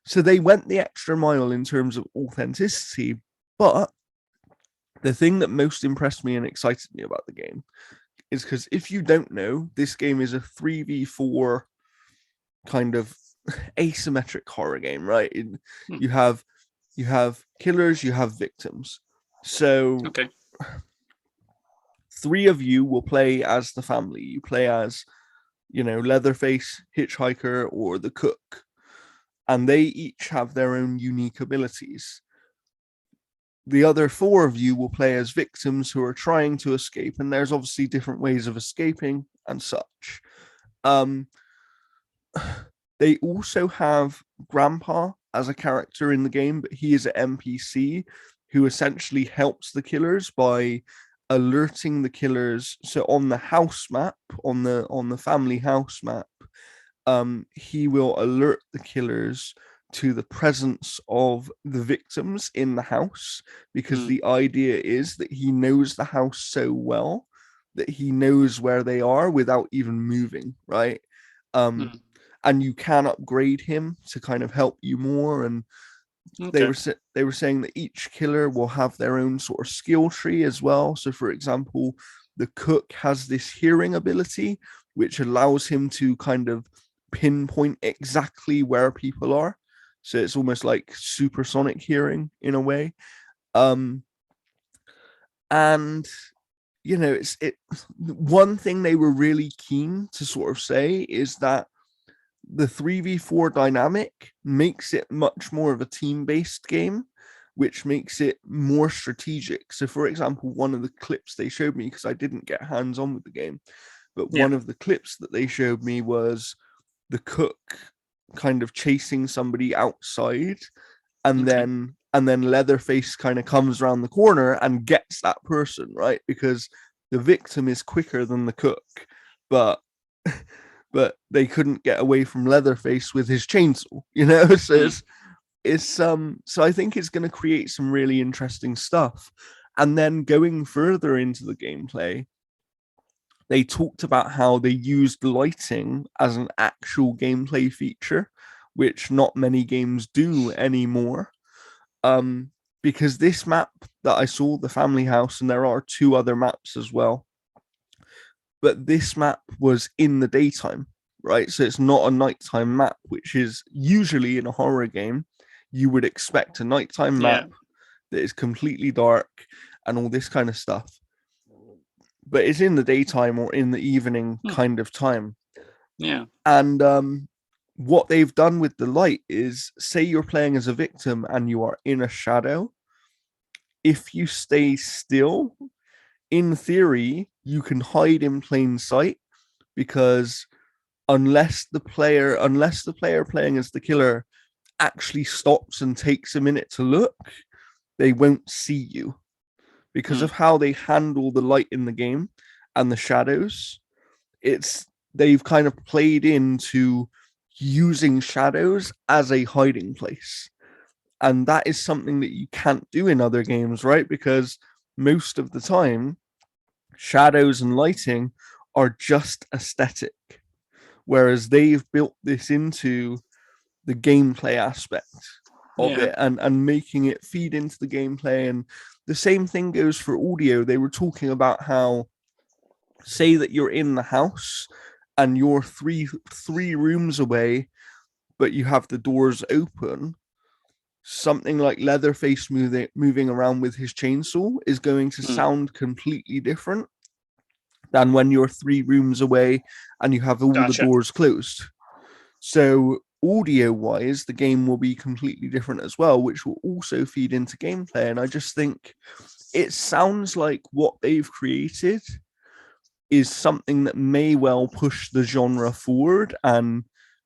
so they went the extra mile in terms of authenticity. But the thing that most impressed me and excited me about the game is because, if you don't know, this game is a 3v4 kind of asymmetric horror game, right? Hmm. You have killers, you have victims. So Okay. three of you will play as the family. You play as, Leatherface, Hitchhiker, or the cook, and they each have their own unique abilities. The other four of you will play as victims who are trying to escape, and there's obviously different ways of escaping and such. Um, they also have Grandpa as a character in the game, but he is an NPC who essentially helps the killers by alerting the killers. So on the house map, on the family house map, he will alert the killers to the presence of the victims in the house, because Mm. the idea is that he knows the house so well that he knows where they are without even moving, right? Um, Mm. and you can upgrade him to kind of help you more. And they Okay. were they were saying that each killer will have their own sort of skill tree as well. So, for example, the cook has this hearing ability, which allows him to kind of pinpoint exactly where people are. So it's almost like supersonic hearing in a way. Um, and it's it. One thing they were really keen to sort of say is that the 3v4 dynamic makes it much more of a team-based game, which makes it more strategic. So, for example, one of the clips they showed me, because I didn't get hands-on with the game, but Yeah. one of the clips that they showed me was the cook kind of chasing somebody outside, and Okay. then Leatherface kind of comes around the corner and gets that person, right? Because the victim is quicker than the cook, but but they couldn't get away from Leatherface with his chainsaw, So Mm. so I think it's going to create some really interesting stuff. And then going further into the gameplay, they talked about how they used lighting as an actual gameplay feature, which not many games do anymore. Um, because this map that I saw, the family house, and there are two other maps as well, but this map was in the daytime, right? So it's not a nighttime map, which is usually in a horror game, you would expect a nighttime Yeah. map that is completely dark and all this kind of stuff. But it's in the daytime or in the evening Hmm. kind of time. Yeah. And what they've done with the light is, say you're playing as a victim and you are in a shadow, if you stay still, in theory, you can hide in plain sight, because unless the player playing as the killer actually stops and takes a minute to look, they won't see you, because Mm. of how they handle the light in the game and the shadows. It's They've kind of played into using shadows as a hiding place. And that is something that you can't do in other games, right? Because most of the time, shadows and lighting are just aesthetic, whereas they've built this into the gameplay aspect of Yeah. it, and making it feed into the gameplay. And the same thing goes for audio. They were talking about how, say that you're in the house and you're three rooms away, but you have the doors open, something like Leatherface moving around with his chainsaw is going to Mm. sound completely different than when you're three rooms away and you have all the Gotcha. doors closed. So audio wise, the game will be completely different as well, which will also feed into gameplay. And I just think it sounds like what they've created is something that may well push the genre forward and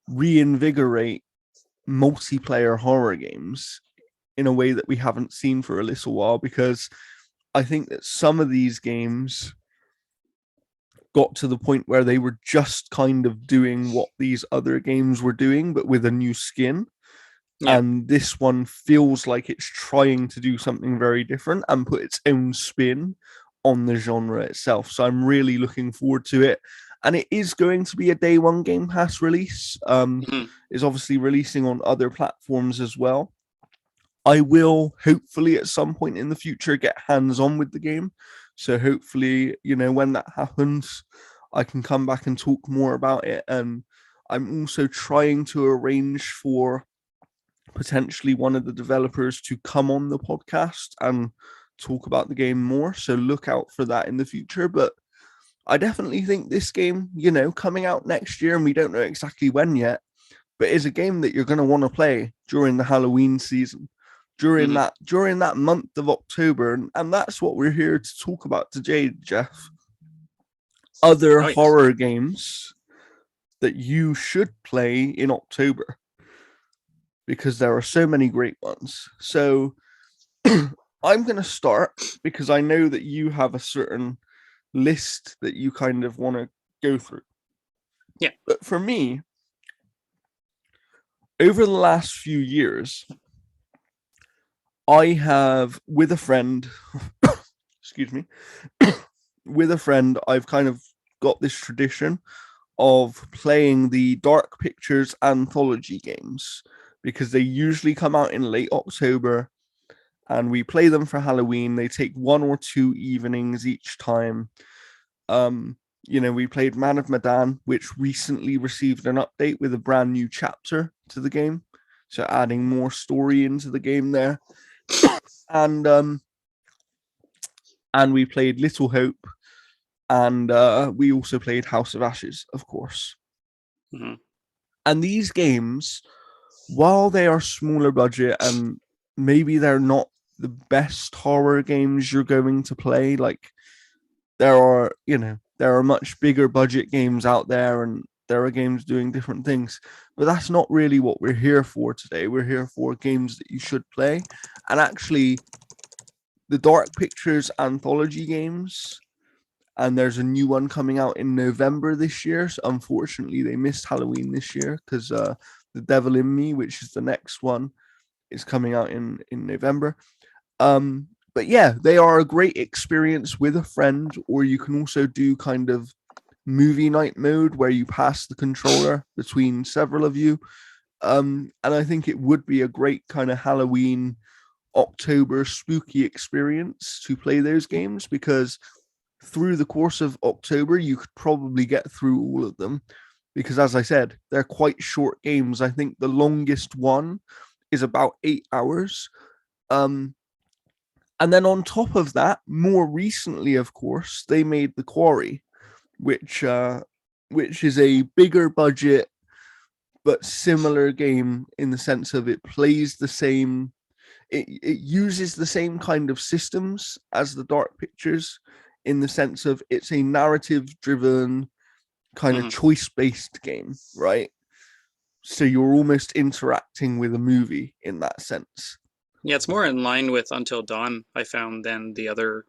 reinvigorate multiplayer horror games in a way that we haven't seen for a little while. Because I think that some of these games got to the point where they were just kind of doing what these other games were doing, but with a new skin. Yeah. And this one feels like it's trying to do something very different and put its own spin on the genre itself. So I'm really looking forward to it. And it is going to be a day one Game Pass release. Mm. Is obviously releasing on other platforms as well. I will hopefully at some point in the future get hands on with the game. So hopefully, when that happens, I can come back and talk more about it. And I'm also trying to arrange for potentially one of the developers to come on the podcast and talk about the game more. So look out for that in the future. But I definitely think this game, coming out next year, and we don't know exactly when yet, but is a game that you're going to want to play during the Halloween season, during Hmm. that month of October, and that's what we're here to talk about today, Jeff. Other Oh yes. horror games that you should play in October, because there are so many great ones. So I'm going to start because I know that you have a certain list that you kind of want to go through. Yeah. But for me, over the last few years, I have, with a friend, excuse me, with a friend, I've kind of got this tradition of playing the Dark Pictures anthology games because they usually come out in late October and we play them for Halloween. They take 1 or 2 evenings each time. We played Man of Medan, which recently received an update with a brand new chapter to the game. So adding more story into the game there. And we played Little Hope, and we also played House of Ashes, of course. Hmm. And these games, while they are smaller budget and maybe they're not the best horror games you're going to play, like there are much bigger budget games out there and there are games doing different things, but that's not really what we're here for today. We're here for games that you should play. And actually, the Dark Pictures anthology games, and there's a new one coming out in November this year. So unfortunately, they missed Halloween this year because The Devil in Me, which is the next one, is coming out in November. But yeah, they are a great experience with a friend, or you can also do kind of movie night mode where you pass the controller between several of you. And I think it would be a great kind of Halloween, October spooky experience to play those games because through the course of October, you could probably get through all of them because, as I said, they're quite short games. I think the longest one is about 8 hours. Um, and then on top of that, more recently, of course, they made The Quarry, which is a bigger budget but similar game in the sense of it plays the same. It uses the same kind of systems as the Dark Pictures in the sense of it's a narrative driven kind of Hmm. choice based game, right? So you're almost interacting with a movie in that sense. Yeah, it's more in line with Until Dawn, I found, than the other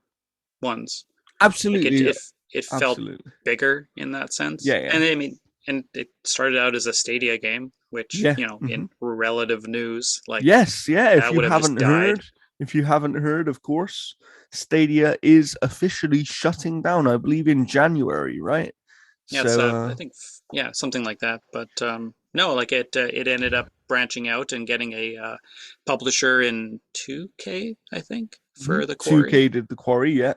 ones. Like it, Absolutely, it felt absolutely. bigger in that sense. Yeah, yeah, And I mean, and it started out as a Stadia game, which, yeah. in relative news, like Yes, yeah. that would have just died. If you haven't heard, of course, Stadia is officially shutting down. I believe in January, right? Yeah, it's So, I think yeah, something like that. But no, like it ended up branching out and getting a publisher in 2K, I think, for the Quarry. 2K did The Quarry, yeah.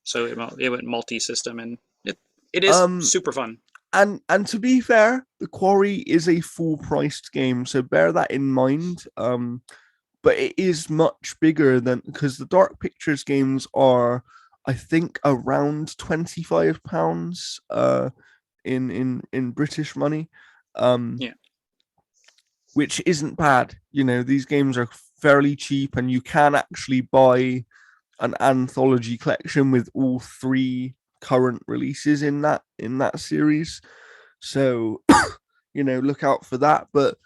So it went multi-system, and it is Um, super fun. and to be fair, The Quarry is a full priced game, so bear that in mind. But it is much bigger than because the Dark Pictures games are, I think, around £25 in British money. Um, Yeah. which isn't bad. These games are fairly cheap, and you can actually buy an anthology collection with all 3 current releases in that series. So, look out for that. But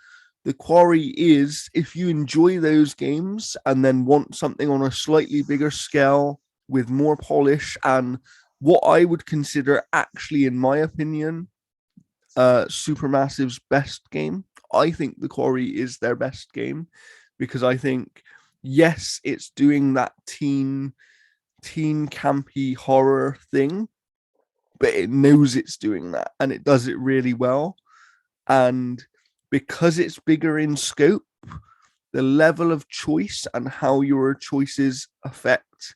the Quarry is, if you enjoy those games and then want something on a slightly bigger scale with more polish and what I would consider, actually, in my opinion, Supermassive's best game. I think The Quarry is their best game because I think, yes, it's doing that teen campy horror thing, but it knows it's doing that and it does it really well. And because it's bigger in scope, the level of choice and how your choices affect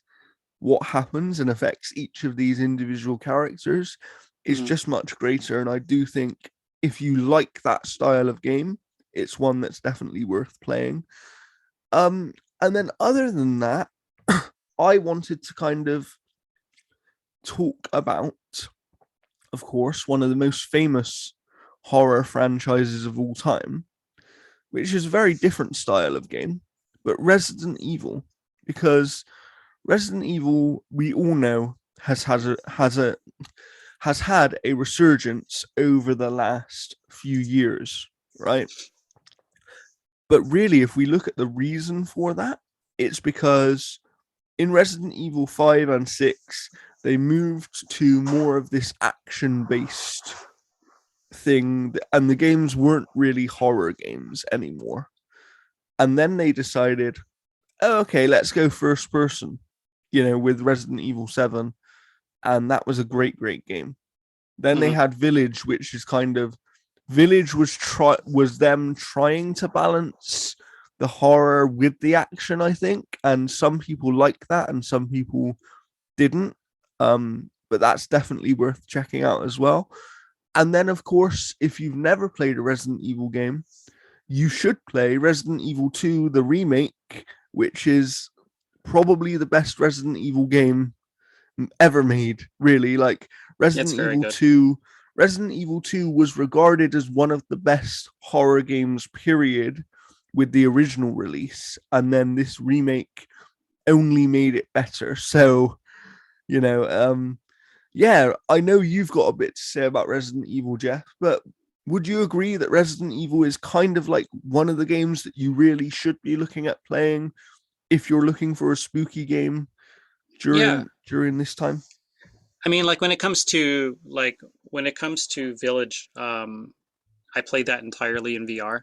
what happens and affects each of these individual characters is Hmm. just much greater. And I do think if you like that style of game, it's one that's definitely worth playing. And then other than that, I wanted to kind of talk about, of course, one of the most famous horror franchises of all time, which is a very different style of game, but Resident Evil, because Resident Evil, we all know, has had a resurgence over the last few years, right? But really, if we look at the reason for that, it's because in Resident Evil 5 and 6, they moved to more of this action based thing, and the games weren't really horror games anymore. And then they decided, oh, okay, let's go first person, with Resident Evil 7. And that was a great, great game. Then they Hmm. had Village, which is kind of Village was them trying to balance the horror with the action, I think. And some people like that and some people didn't. But that's definitely worth checking out as well. And then, of course, if you've never played a Resident Evil game, you should play Resident Evil 2, the remake, which is probably the best Resident Evil game ever made, really. Like It's Resident very Evil good. 2, Resident Evil 2 was regarded as one of the best horror games, period, with the original release. And then this remake only made it better. So, you know, um, yeah, I know you've got a bit to say about Resident Evil, Jeff, but would you agree that Resident Evil is kind of like one of the games that you really should be looking at playing if you're looking for a spooky game Yeah. during this time? I mean, like when it comes to Village, I played that entirely in VR.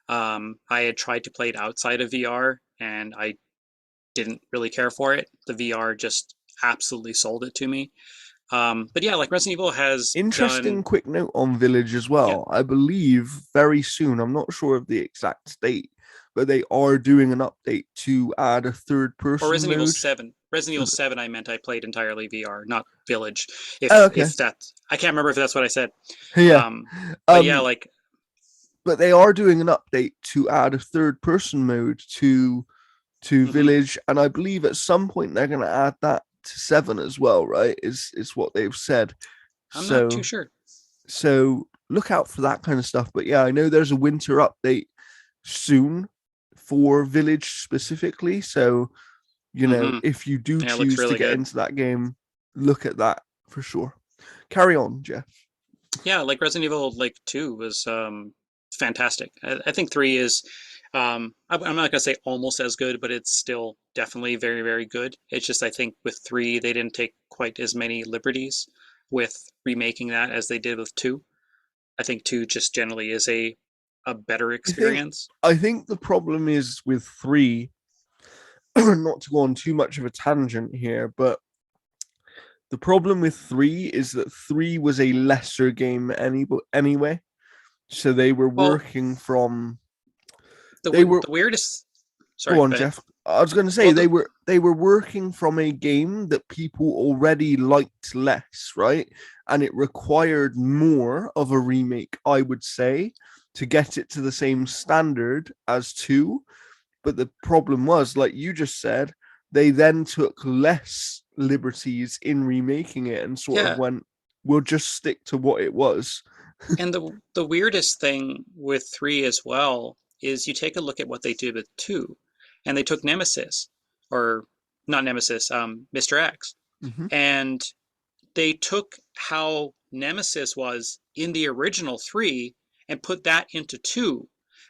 I had tried to play it outside of VR and I didn't really care for it. The VR just absolutely sold it to me. But yeah, like Resident Evil has Interesting done, quick note on Village as yeah, well. I believe very soon, I'm not sure of the exact date, but they are doing an update to add a third or person Resident Evil mode 7. Resident to Evil the. 7, I meant I played entirely VR, not Village. Oh, okay. If that, I can't remember if that's what I said. Yeah. Um, but yeah, Um, like, but they are doing an update to add a third person mode to mhm, Village, and I believe at some point they're going to add that to 7 as well. Right? Is what they've said. I'm not too So sure. so look out for that kind of stuff. But yeah, I know there's a winter update soon for Village specifically. So Hmm. if you do Yeah, it looks choose to really get good. into that game, look at that for sure. Carry on, Jeff. Yeah, like Resident Evil like 2 was fantastic. I think 3 is I'm not gonna say almost as good, but it's still definitely very, very good. It's just I think with 3 they didn't take quite as many liberties with remaking that as they did with 2. I think 2 just generally is a better I think experience. I think the problem is with 3, not to go on too much of a tangent here, but the problem with 3 is that 3 was a lesser game anyway. So they were Well, working from the they were the weirdest go sorry, on, go ahead. Jeff. I was going to say Well, the they were working from a game that people already liked less, right? And it required more of a remake, I would say, to get it to the same standard as 2. But the problem was, like you just said, they then took less liberties in remaking it and sort of yeah, went, "We'll just stick to what it was." and the weirdest thing with 3 as well is you take a look at what they did with 2, and they took Nemesis, or not Nemesis, Mr. X, Mm-hmm. and they took how Nemesis was in the original 3 and put that into 2.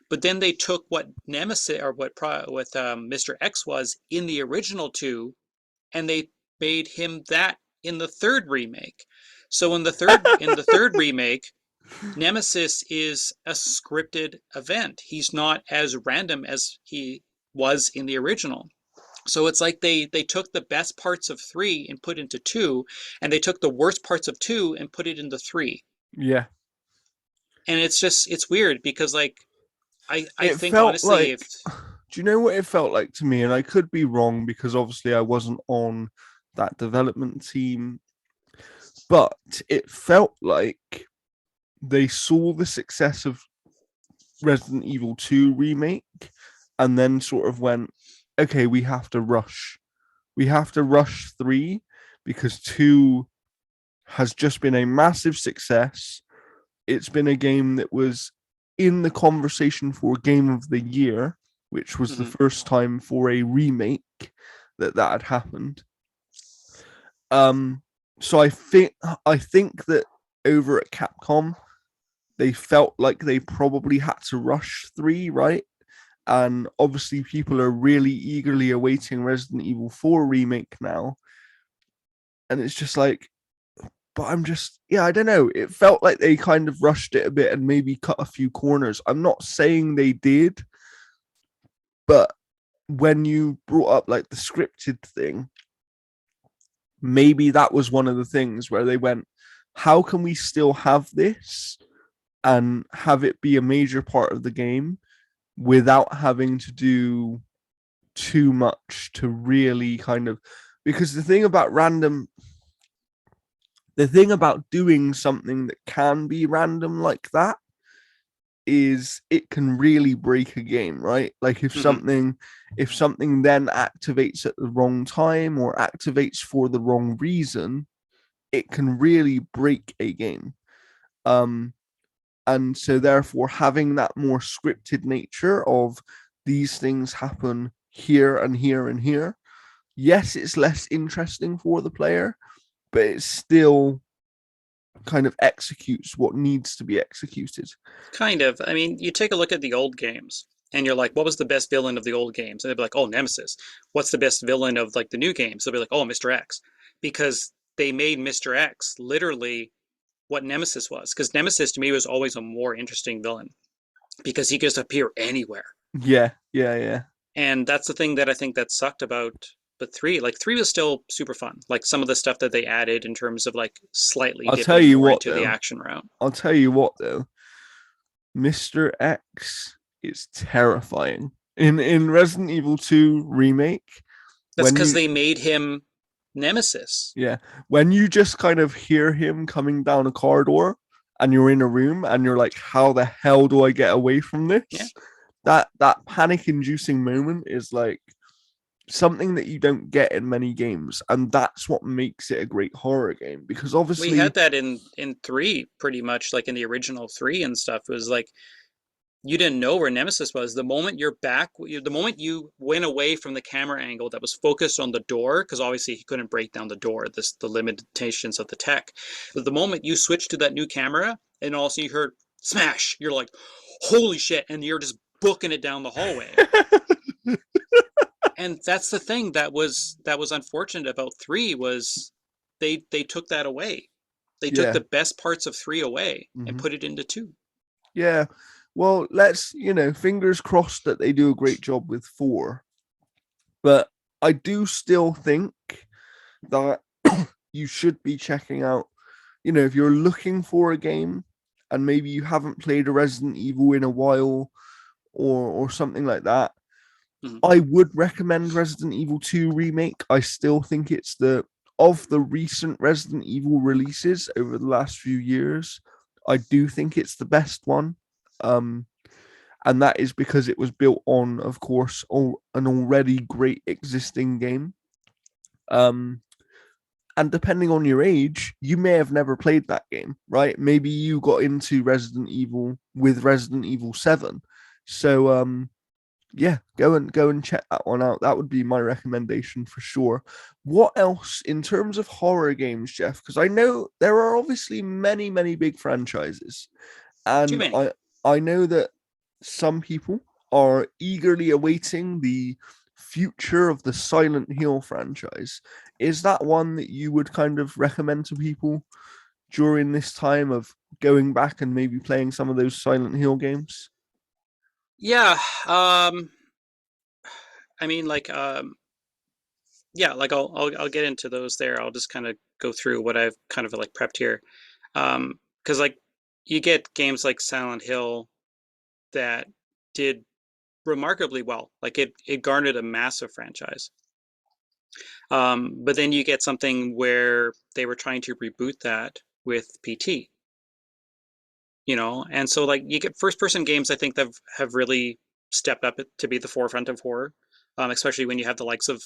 But then they took what Nemesis or what Mr. X was in the original 2 and they made him that in the third remake. So in the third remake, Nemesis is a scripted event. He's not as random as he was in the original. So it's like they took the best parts of 3 and put into 2, and they took the worst parts of 2 and put it into 3. Yeah, And it's weird because like I it think felt honestly like. if Do you know what it felt like to me? And I could be wrong because obviously I wasn't on that development team, but it felt like they saw the success of Resident Evil 2 remake and then sort of went, okay, we have to rush. we have to rush 3 because 2 has just been a massive success. It's been a game that was in the conversation for Game of the Year, which was the Hmm. first time for a remake that had happened. Um, so I think that over at Capcom, they felt like they probably had to rush 3, right? And obviously, people are really eagerly awaiting Resident Evil 4 remake now. And it's just like, but I'm just, yeah, I don't know. It felt like they kind of rushed it a bit and maybe cut a few corners. I'm not saying they did, but when you brought up like the scripted thing, maybe that was one of the things where they went, how can we still have this and have it be a major part of the game without having to do too much to really kind of, because the thing about doing something that can be random like that is it can really break a game, right? Like Hmm. if something then activates at the wrong time or activates for the wrong reason, it can really break a game. Um and so therefore having that more scripted nature of these things happen here and here and here, yes, it's less interesting for the player, but it still kind of executes what needs to be executed. Kind of. I mean, you take a look at the old games and you're like, what was the best villain of the old games? And they'd be like, oh, Nemesis. What's the best villain of like the new games? They'll be like, oh, Mr. X. Because they made Mr. X literally what Nemesis was. Because Nemesis to me was always a more interesting villain because he could just appear anywhere. Yeah, yeah, yeah. And that's the thing that I think that sucked about but three. Like three was still super fun. Like some of the stuff that they added in terms of like slightly I'll tell dipping you more what into the though. action route. I'll tell you what though. Mr. X is terrifying. In Resident Evil 2 remake, That's when because you they made him Nemesis. yeah, when you just kind of hear him coming down a corridor and you're in a room and you're like, how the hell do I get away from Yeah. this? That panic inducing moment is like something that you don't get in many games, and that's what makes it a great horror game because We had obviously that in three pretty much like in the original three and stuff. It was like you didn't know where Nemesis was. The moment you're back, the moment you went away from the camera angle that was focused on the door, because obviously he couldn't break down the door, the limitations of the tech. But the moment you switched to that new camera and also you heard smash, you're like, holy shit, and you're just booking it down the hallway. And that's the thing that was unfortunate about three was they took that away. They took yeah. the best parts of three away and Hmm. put it into two. Yeah. Well, let's, fingers crossed that they do a great job with 4. But I do still think that you should be checking out, if you're looking for a game and maybe you haven't played a Resident Evil in a while or something like that, Mhm. I would recommend Resident Evil 2 remake. I still think it's the of the recent Resident Evil releases over the last few years, I do think it's the best one. Um and that is because it was built on, of course, an already great existing game. Um, and depending on your age, you may have never played that game, right? Maybe you got into Resident Evil with Resident Evil 7. So yeah, go and check that one out. That would be my recommendation for sure. What else in terms of horror games, Jeff? Because I know there are obviously many, many big franchises. Too And many. I know that some people are eagerly awaiting the future of the Silent Hill franchise. Is that one that you would kind of recommend to people during this time of going back and maybe playing some of those Silent Hill games? Yeah. I mean, like, yeah, like I'll get into those there. I'll just kind of go through what I've kind of like prepped here. Because like you get games like Silent Hill that did remarkably well. Like it garnered a massive franchise. But then you get something where they were trying to reboot that with PT, and so like you get first person games I think that have really stepped up to be the forefront of horror, especially when you have the likes of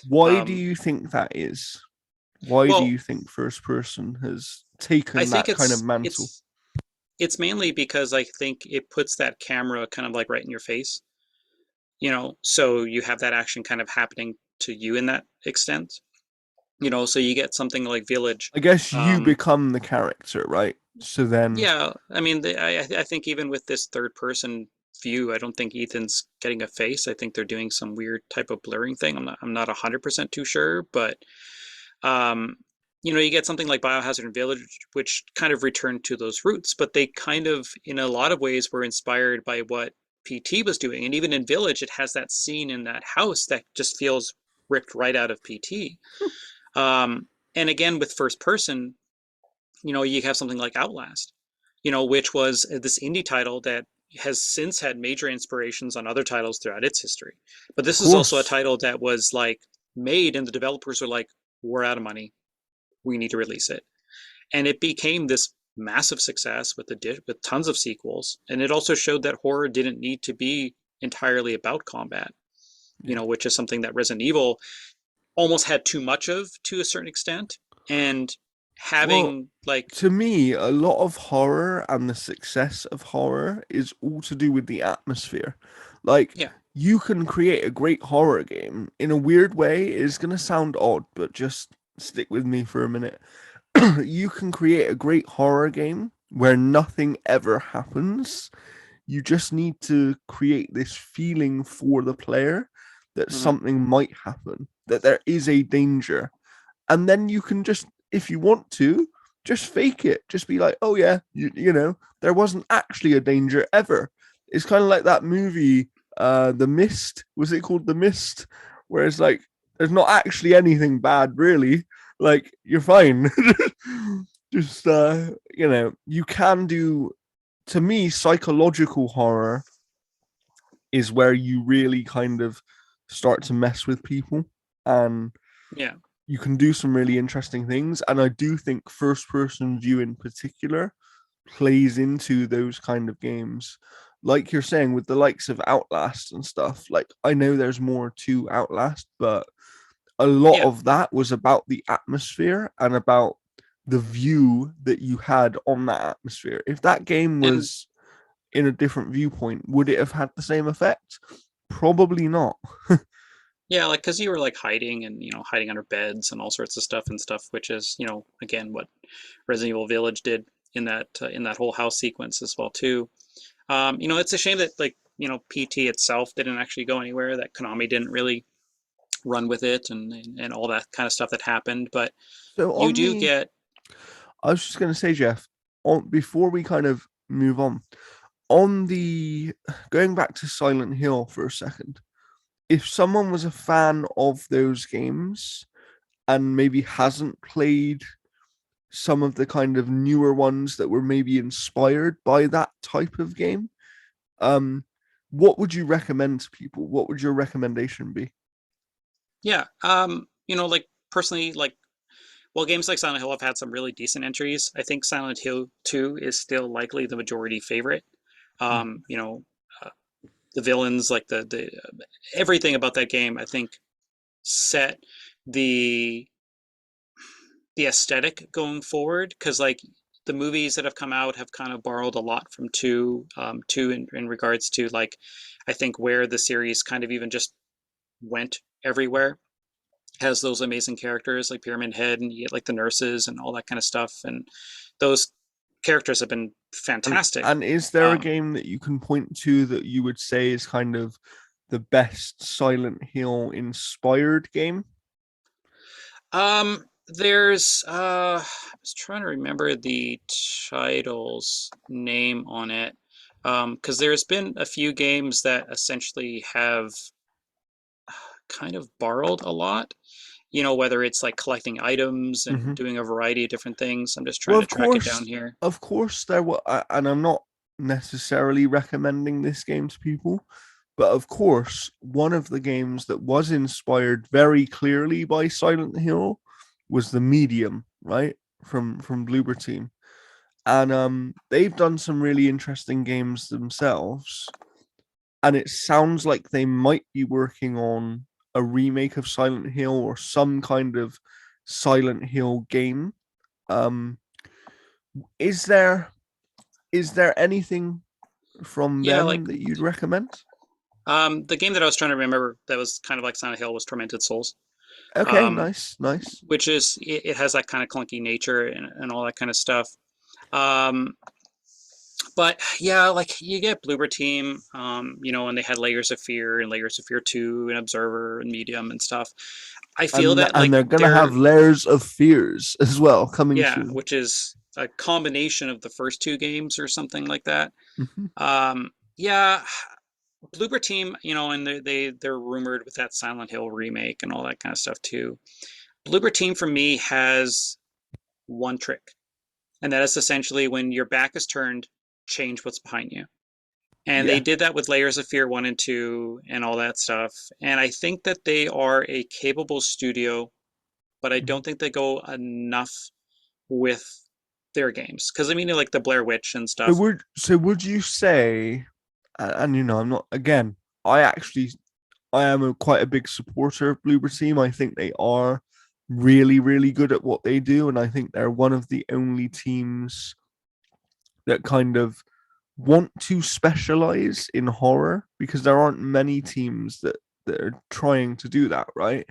Why do Um, you think that is? Why do well, you think first person has I taken think that kind of mantle? it's mainly because I think it puts that camera kind of like right in your face, so you have that action kind of happening to you in that extent, so you get something like Village. I guess you Um, become the character, right? So then, yeah, I mean, I think even with this third person view, I don't think Ethan's getting a face. I think they're doing some weird type of blurring thing. I'm not 100% too sure, but um, you get something like Biohazard and Village, which kind of returned to those roots, but they kind of, in a lot of ways, were inspired by what PT was doing. And even in Village, it has that scene in that house that just feels ripped right out of PT. And again, with first person, you have something like Outlast, which was this indie title that has since had major inspirations on other titles throughout its history. But of this is also a course, title that was like made, and the developers were like, we're out of money. We need to release it. And it became this massive success with tons of sequels. And it also showed that horror didn't need to be entirely about combat, yeah. which is something that Resident Evil almost had too much of to a certain extent. And Well, having like, to me, a lot of horror and the success of horror is all to do with the atmosphere. Like, yeah, you can create a great horror game in a weird way. It's going to sound odd, but just stick with me for a minute. You can create a great horror game where nothing ever happens. You just need to create this feeling for the player that mm-hmm. something might happen, that there is a danger, and then you can just, if you want to, just fake it. Just be like, oh yeah, there wasn't actually a danger ever. It's kind of like that movie, The Mist. Was it called The Mist? Where it's like, there's not actually anything bad, really. Like, you're fine. Just, you can do, to me, psychological horror is where you really kind of start to mess with people, and Yeah, you can do some really interesting things. And I do think first person view in particular plays into those kind of games. Like you're saying, with the likes of Outlast and stuff, like I know there's more to Outlast, but a lot yeah, of that was about the atmosphere and about the view that you had on that atmosphere. If that game and was in a different viewpoint, would it have had the same effect? Probably not. yeah, like because you were like hiding and hiding under beds and all sorts of stuff, which is again what Resident Evil Village did in that whole house sequence as well too. It's a shame that like PT itself didn't actually go anywhere. That Konami didn't really run with it and all that kind of stuff that happened. But So you on do the, get I was just going to say, Jeff, on before we kind of move on the going back to Silent Hill for a second, if someone was a fan of those games and maybe hasn't played some of the kind of newer ones that were maybe inspired by that type of game, um, what would you recommend to people? What would your recommendation be? yeah, like personally like. Well, games like Silent Hill have had some really decent entries. I think Silent Hill 2 is still likely the majority favorite. Um, Mhm. you know, uh, the villains, like the everything about that game, I think set the the aesthetic going forward because like the movies that have come out have kind of borrowed a lot from two in regards to like I think where the series kind of even just went everywhere has those amazing characters like Pyramid Head and you get like the nurses and all that kind of stuff and those characters have been And fantastic. and is there a Um, game that you can point to that you would say is kind of the best Silent Hill inspired game? there's I was trying to remember the title's name on it. Because there's been a few games that essentially have kind of borrowed a lot, whether it's like collecting items and Hmm. doing a variety of different things. I'm just Well, trying to track it down here. of course, there were, and I'm not necessarily recommending this game to people, but of course, one of the games that was inspired very clearly by Silent Hill was the Medium, right? From Bloober Team, and they've done some really interesting games themselves, and it sounds like they might be working on a remake of Silent Hill or some kind of Silent Hill game. Um, is there anything from Yeah, like them that you'd recommend? the game that I was trying to remember that was kind of like Silent Hill was Tormented Souls. Okay, Um, nice, nice. which is it has that kind of clunky nature and all that kind of stuff. Um, but yeah, like you get Bloober Team, and they had Layers of Fear and Layers of Fear 2 and Observer and Medium and stuff. I feel And that they're like gonna have layers of fears as well coming yeah, soon. which is a combination of the first two games or something like that. Hmm. Yeah, Bloober Team, and they're rumored with that Silent Hill remake and all that kind of stuff too. Bloober Team for me has one trick, and that is essentially when your back is turned, change what's behind you. And they Yeah. did that with Layers of Fear 1 and 2 and all that stuff. And I think that they are a capable studio, but I Mhm. don't think they go enough with their games. Because I mean, like the Blair Witch and So stuff. would you say, and I'm not again. I actually I am quite a big supporter of Bloober Team. I think they are really really good at what they do, and I think they're one of the only teams that kind of want to specialize in horror because there aren't many teams that are trying to do that, right?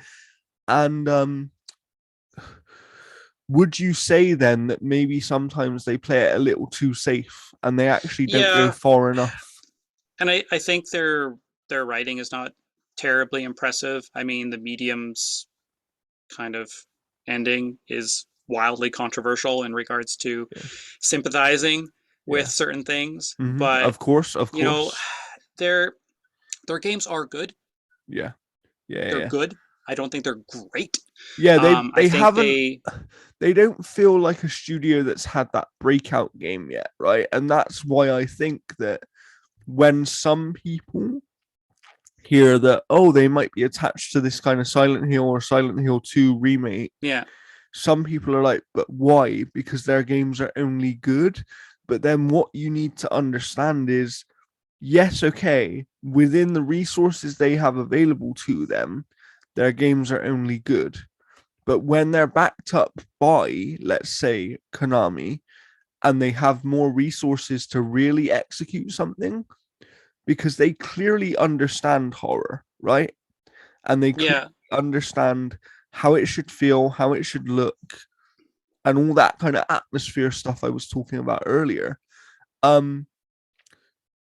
And would you say then that maybe sometimes they play it a little too safe and they actually don't go Yeah, far enough? and I think their writing is not terribly impressive. I mean, the medium's kind of ending is wildly controversial in regards to Yeah, sympathizing with yeah. certain things, but Of course, of you know, course. their their games are good. Yeah, yeah, They're yeah. good. I don't think they're great. Yeah, I they think haven't they don't feel like a studio that's had that breakout game yet, right? And that's why I think that when some people hear that, oh, they might be attached to this kind of Silent Hill or Silent Hill 2 remake, yeah, some people are like, but why? Because their games are only good. But then what you need to understand is, yes, okay, within the resources they have available to them, their games are only good. But when they're backed up by, let's say, Konami, and they have more resources to really execute something, because they clearly understand horror, right? And they clearly yeah, understand how it should feel, how it should look, and all that kind of atmosphere stuff I was talking about earlier. Um,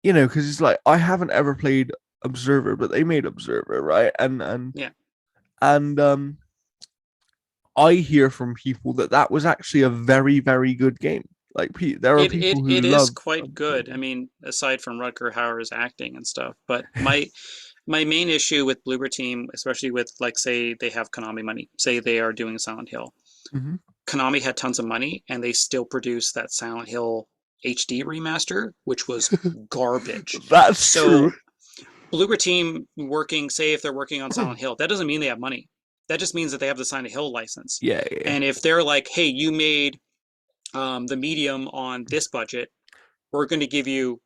because it's like I haven't ever played Observer, but they made Observer, right? yeah. And I hear from people that that was actually a very very good game. Like there are people who It is love quite good. I Observer. mean, aside from Rutger Hauer's acting and stuff, but my main issue with Bloober Team, especially with like say they have Konami money, say they are doing Silent Hill. Mhm. Konami had tons of money and they still produced that Silent Hill HD remaster, which was garbage. That's true. So Bloober Team working, say if they're working on Silent Hill, that doesn't mean they have money. That just means that they have the Silent Hill license. Yeah, yeah, And if they're like, hey, you made the medium on this budget, we're going to give you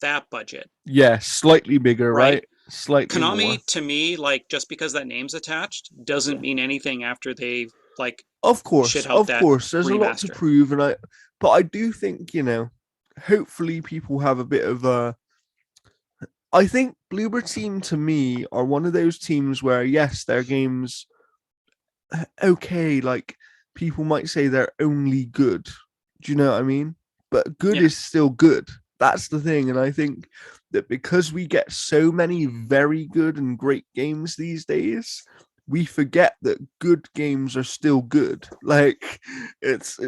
that budget, yeah. Slightly bigger, right? right? Slightly more. Konami, to me, like just because that name's attached doesn't Yeah. mean anything after they like shit out Of that course. There's a lot to remaster. prove, but I do think hopefully people have a bit of a. I think Bloober Team to me are one of those teams where yes, their games okay, like people might say they're only good. Do you know what I mean? But good Yeah, is still good. That's the thing. And I think that because we get so many very good and great games these days, we forget that good games are still good. Like it's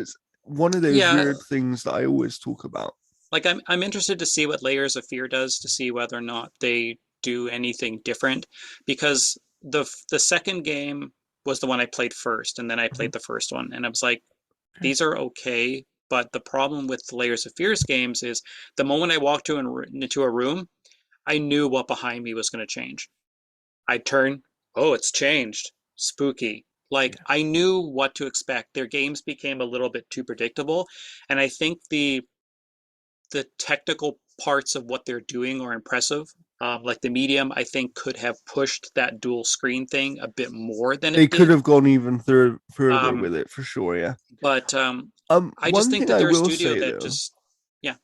one of those yeah. weird things that I always talk about. Like I'm interested to see what Layers of Fear does to see whether or not they do anything different because the second game was the one I played first, and then I Mhm. played the first one, and I was like, Okay. these are okay. But the problem with the Layers of Fears games is the moment I walked into a room, I knew what behind me was going to change. I'd turn, oh, it's changed. Spooky. Like Yeah. I knew what to expect. Their games became a little bit too predictable. And I think the technical parts of what they're doing are impressive. Like the medium, I think could have pushed that dual screen thing a bit more than They it could did. have gone even further with Um, it for sure. Yeah. but I just One think thing that I they're a will studio say that though, just, yeah.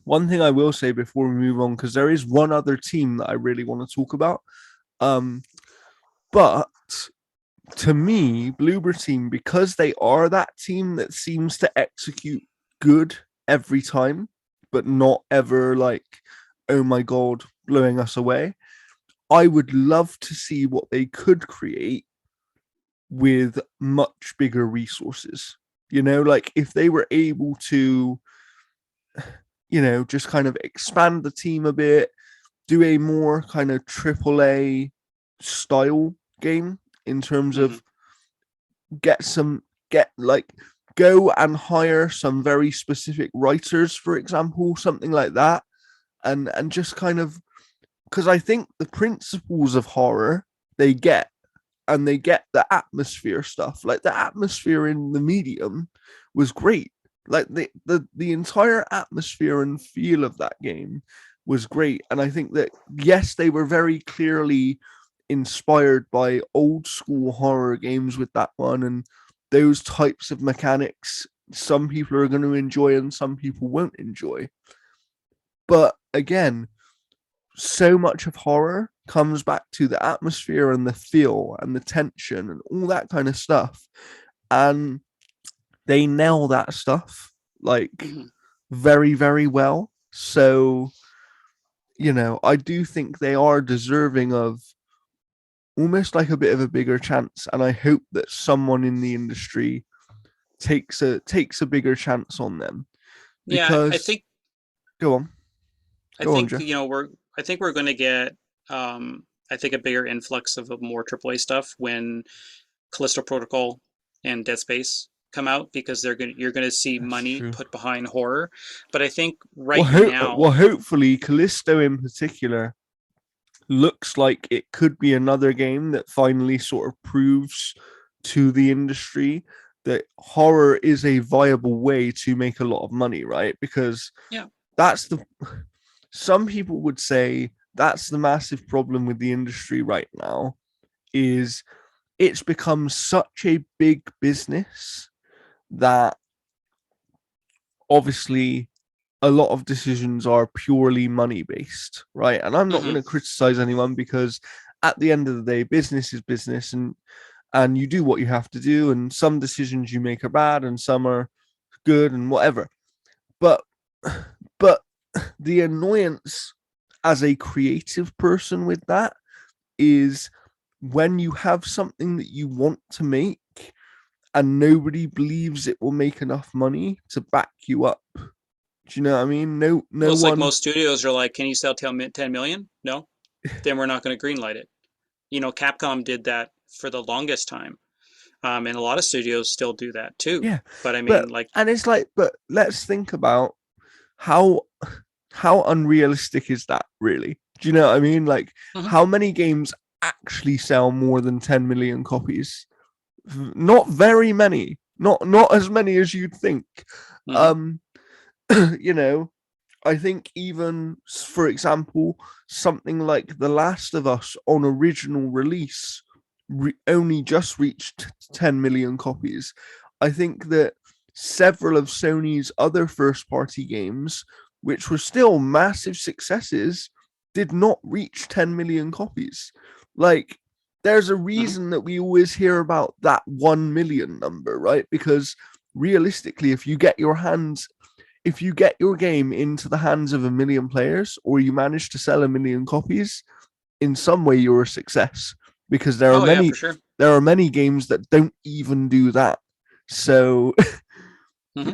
one thing I will say before we move on, because there is one other team that I really want to talk about. Um, but to me, Bloober team, because they are that team that seems to execute good every time, but not ever like, oh my god, blowing us away. I would love to see what they could create with much bigger resources. You know, like if they were able to, just kind of expand the team a bit, do a more kind of AAA style game in terms Hmm. of get some get like go and hire some very specific writers, for example, something like that, and just kind of, because I think the principles of horror they get, and they get the atmosphere stuff. Like the atmosphere in the medium was great. Like the entire atmosphere and feel of that game was great. And I think that yes, they were very clearly inspired by old school horror games with that one, and those types of mechanics some people are going to enjoy and some people won't enjoy. But again, so much of horror comes back to the atmosphere and the feel and the tension and all that kind of stuff. And they nail that stuff like Hmm. very, very well. So, I do think they are deserving of almost like a bit of a bigger chance. And I hope that someone in the industry takes a bigger chance on them. Yeah, Because go on. Go on, Jeff. I think we're going to get I think a bigger influx of more AAA stuff when Callisto Protocol and Dead Space come out because you're going to see That's money true. put behind horror. But I think Well, right now, hopefully, Callisto in particular looks like it could be another game that finally sort of proves to the industry that horror is a viable way to make a lot of money, right? Because yeah. that's the some people would say that's the massive problem with the industry right now is it's become such a big business that obviously a lot of decisions are purely money based, right? And I'm not going Hmm. to criticize anyone because at the end of the day, business is business, and you do what you have to do, and some decisions you make are bad and some are good and whatever. But but the annoyance as a creative person with that is when you have something that you want to make and nobody believes it will make enough money to back you up. Do you know what I mean? Well, No it's like one. most studios are like, can you sell 10 million? No, then we're not going to greenlight it. Capcom did that for the longest time. And a lot of studios still do that too. Yeah, But I but mean, like, and it's like, but let's think about how how unrealistic is that really? Do you know what I mean? Like, mhm, how many games actually sell more than 10 million copies? Not very many. Not as many as you'd think. mhm. Um, you know, I think even for example, something like The Last of Us on original release only just reached 10 million copies. I think that several of Sony's other first party games, which were still massive successes, did not reach 10 million copies. Like, there's a Mhm. reason that we always hear about that 1 million number, right? Because realistically, if you get your game into the hands of a million players or you manage to sell a million copies, in some way you're a success because Oh yeah, for sure. there are many games that don't even do that. So Hmm.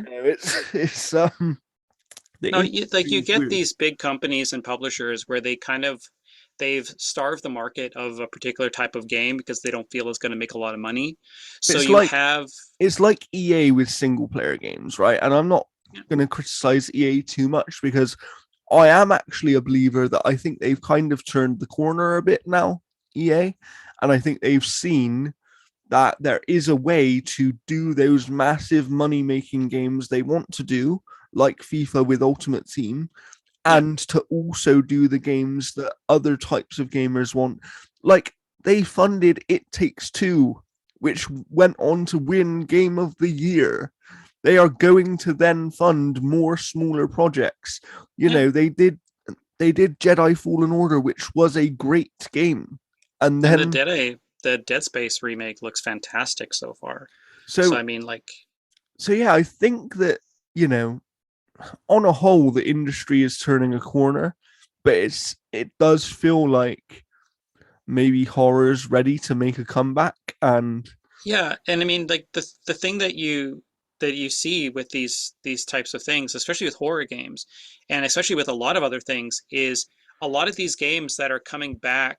it's the No, industry you is get weird. these big companies and publishers where they've starved the market of a particular type of game because they don't feel it's going to make a lot of money. So It's you like have, it's like EA with single player games, right? And I'm not yeah, going to criticize EA too much because I am actually a believer that I think they've kind of turned the corner a bit now, EA, and I think they've seen that there is a way to do those massive money making games they want to do, like FIFA with Ultimate Team, Yeah. and to also do the games that other types of gamers want. Like they funded It Takes Two, which went on to win Game of the Year. They are going to then fund more smaller projects. You Yeah. know, they did Jedi Fallen Order, which was a great game. And And then the Dead Space remake looks fantastic so far. So so I mean, like, so yeah, I think that, you know, on a whole the industry is turning a corner, but it does feel like maybe horror's ready to make a comeback. And yeah, and I mean, like the thing that you see with these types of things, especially with horror games, and especially with a lot of other things, is a lot of these games that are coming back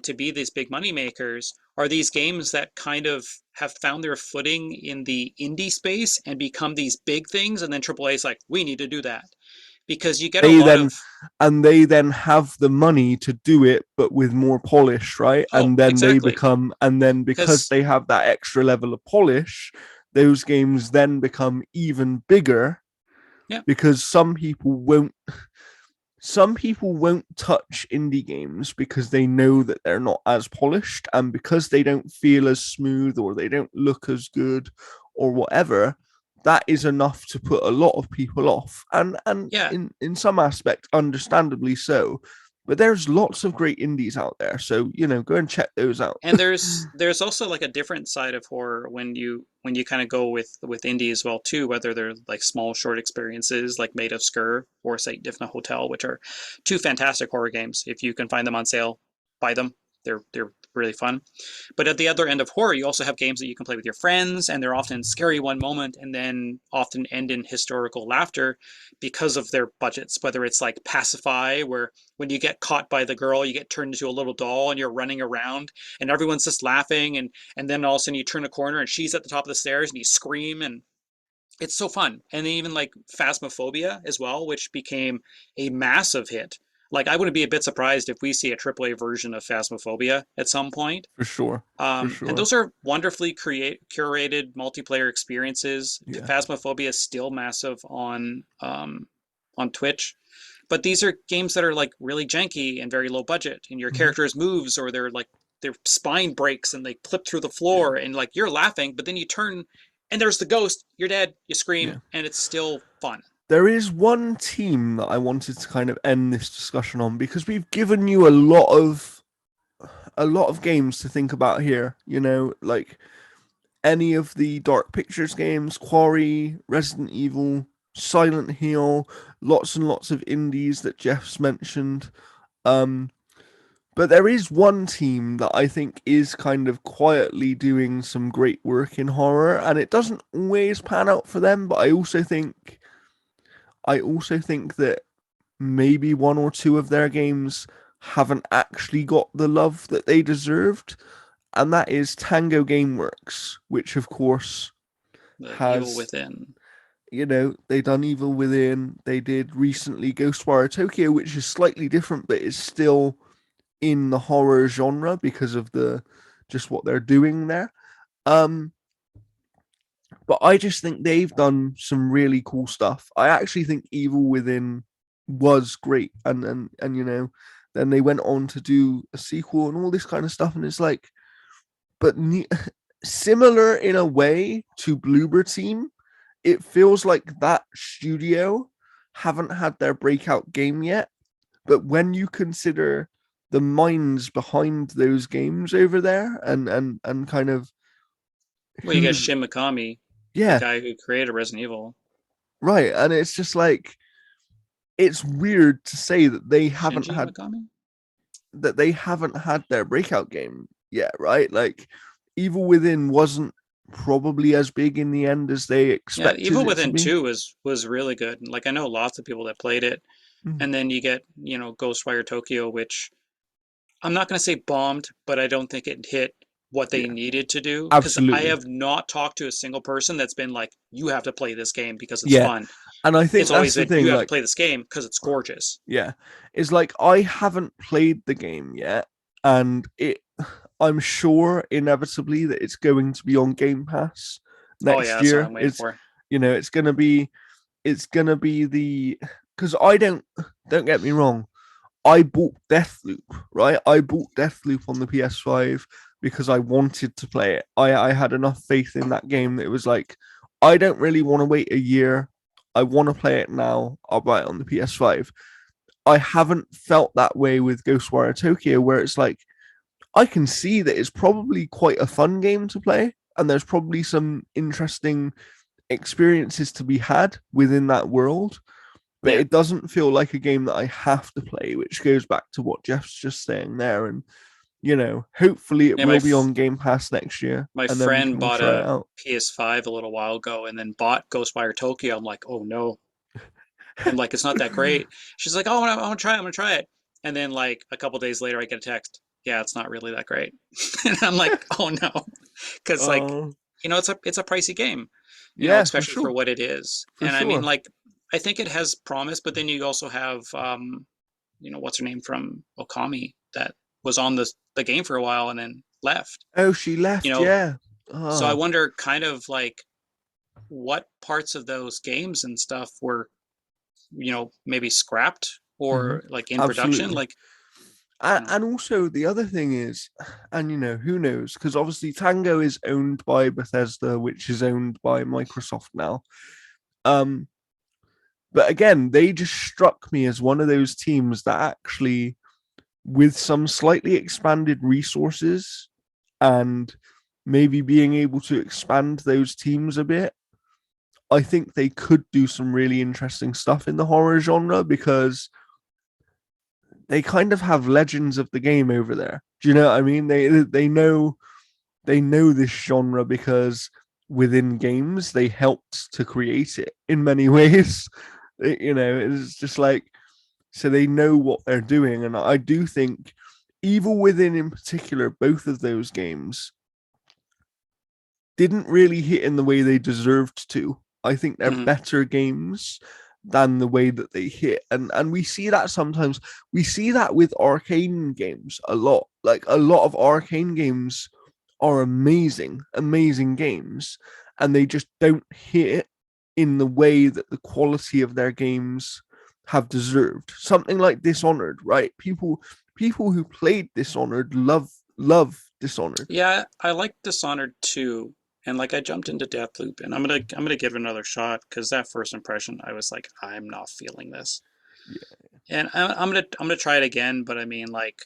to be these big money makers are these games that kind of have found their footing in the indie space and become these big things, and then AAA is like, we need to do that because you get a they lot then of, they then have the money to do it but with more polish, right? oh, exactly, And then because because they have that extra level of polish, those games then become even bigger, yeah, because some people won't touch indie games because they know that they're not as polished, and because they don't feel as smooth or they don't look as good or whatever. That is enough to put a lot of people off, and yeah. in some aspect understandably so. But there's lots of great indies out there, so go and check those out. And there's also like a different side of horror when you kind of go with indie as well too, whether they're like small short experiences like Made of Skur or Saint Difna Hotel, which are two fantastic horror games. If you can find them on sale, buy them. They're really fun. But at the other end of horror, you also have games that you can play with your friends, and they're often scary one moment and then often end in historical laughter because of their budgets. Whether it's like Pacify, where when you get caught by the girl, you get turned into a little doll and you're running around and everyone's just laughing, and then all of a sudden you turn a corner and she's at the top of the stairs and you scream, and it's so fun. And then even like Phasmophobia as well, which became a massive hit. Like I wouldn't be a bit surprised if we see a AAA version of Phasmophobia at some point. For sure, for And sure. those are wonderfully curated multiplayer experiences. Yeah. Phasmophobia is still massive on Twitch, but these are games that are like really janky and very low budget, and your Mhm. character's moves or their spine breaks and they clip through the Yeah. floor, and like you're laughing, but then you turn and there's the ghost. You're dead. You Yeah. scream, and it's still fun. There is one team that I wanted to kind of end this discussion on, because we've given you a lot of games to think about here. Like any of the Dark Pictures games, Quarry, Resident Evil, Silent Hill, lots and lots of indies that Jeff's mentioned. Um, but there is one team that I think is kind of quietly doing some great work in horror, and it doesn't always pan out for them. But I also think that maybe one or two of their games haven't actually got the love that they deserved, and that is Tango Gameworks, which of course The Evil has, Within. they done Evil Within. They did recently Ghostwire Tokyo, which is slightly different, but is still in the horror genre because of the just what they're doing there. Um, but I just think they've done some really cool stuff. I actually think Evil Within was great, and then they went on to do a sequel and all this kind of stuff, and it's like, but similar in a way to Bloober Team, it feels like that studio haven't had their breakout game yet. But when you consider the minds behind those games over there, and kind of Well, you got who's, Shin Mikami, the yeah, guy who created Resident Evil. right, and it's just like, it's weird to say that they haven't Shinji had Mikami? their breakout game yet, right? Like Evil Within wasn't probably as big in the end as they Yeah, expected Evil it to Within be. 2 was really good. Like I know lots of people that played it. Mm. And then you get, Ghostwire Tokyo, which I'm not going to say bombed, but I don't think it hit what they Yeah, needed to do. Because I absolutely. have not talked to a single person that's been like, you have to play this game because it's Yeah, fun. and I It's think always that's the been, you thing. have to Like, play this game because it's gorgeous. yeah, it's like I haven't played the game yet, and I'm sure inevitably that it's going to be on Game Pass Oh, yeah, next that's what year. I'm waiting It's for. it's gonna be the, because I don't. don't get me wrong. I bought Deathloop, right? I bought Deathloop on the PS5 because I wanted to play it. I had enough faith in that game that it was like, I don't really want to wait a year. I want to play it now. I'll buy it on the PS5. I haven't felt that way with Ghostwire Tokyo, where it's like, I can see that it's probably quite a fun game to play, and there's probably some interesting experiences to be had within that world, but Yeah, it doesn't feel like a game that I have to play, which goes back to what Jeff's just saying there. And, hopefully it yeah. will be on Game Pass next year, My and then we friend can all bought try it a out. PS5 a little while ago and then bought Ghostwire Tokyo. I'm like, oh no. I'm like, it's not that great. She's like, oh, I'm gonna try it. I'm gonna try it. And then like a couple days later, I get a text. Yeah, it's not really that great. And I'm like, oh no, because like uh, it's a pricey game, yeah, for especially for sure. what it is. For And I mean, sure. like, I think it has promise, but then you also have what's her name from Okami that was on the game for a while and then left. Oh, she You left. know, Yeah. so I Ah. wonder kind of like what parts of those games and stuff were maybe scrapped Mhm. or like in production. Absolutely. Like, you know, And also the other thing is, and who knows? Because obviously Tango is owned by Bethesda, which is owned by Microsoft now. Um, but again, they just struck me as one of those teams that actually, with some slightly expanded resources and maybe being able to expand those teams a bit, I think they could do some really interesting stuff in the horror genre because they kind of have legends of the game over there. Do you know what I mean? They know this genre because within games they helped to create it in many ways. It's just like, so they know what they're doing, and I do think Evil Within in particular, both of those games didn't really hit in the way they deserved to. I think they're mhm. better games than the way that they hit. And we see that sometimes. We see that with arcane games a lot. Like a lot of arcane games are amazing, amazing games, and they just don't hit in the way that the quality of their games have deserved. Something like Dishonored, right? People who played Dishonored love Dishonored. Yeah, I like Dishonored too. And like I jumped into Deathloop and I'm gonna give it another shot because that first impression I was like, I'm not feeling this. Yeah, And I'm gonna try it again, but I mean like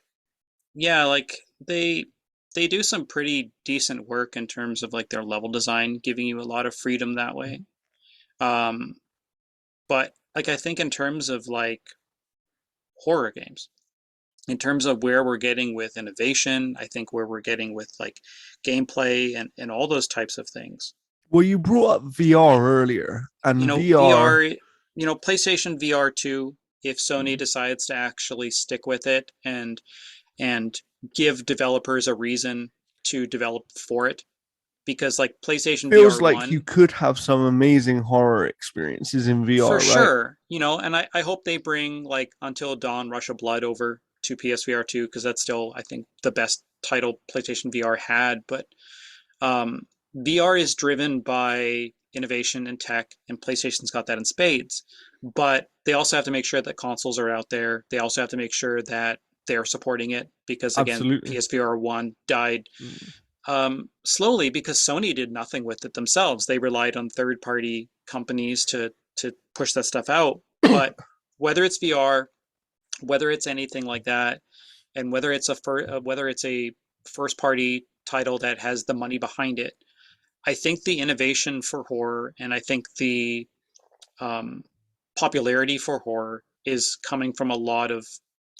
yeah, like they do some pretty decent work in terms of like their level design, giving you a lot of freedom that way. Um, but like I think in terms of like horror games, in terms of where we're getting with innovation, I think where we're getting with like gameplay and all those types of things. well, you brought up VR earlier, and VR. VR, PlayStation VR 2, if Sony decides to actually stick with it and give developers a reason to develop for it, because like PlayStation Feels VR like you 1 could have some amazing horror experiences in for VR, right? sure, and I hope they bring like Until Dawn Rush of Blood over to PSVR 2 because that's still I think the best title PlayStation VR had, but um, VR is driven by innovation and tech, and PlayStation's got that in spades. But they also have to make sure that consoles are out there. They also have to make sure that they're supporting it because, again, Absolutely. PSVR 1 died Mm. slowly because Sony did nothing with it themselves. They relied on third party companies to push that stuff out. But whether it's VR, whether it's anything like that, and whether it's a first party title that has the money behind it, I think the innovation for horror and I think the um, popularity for horror is coming from a lot of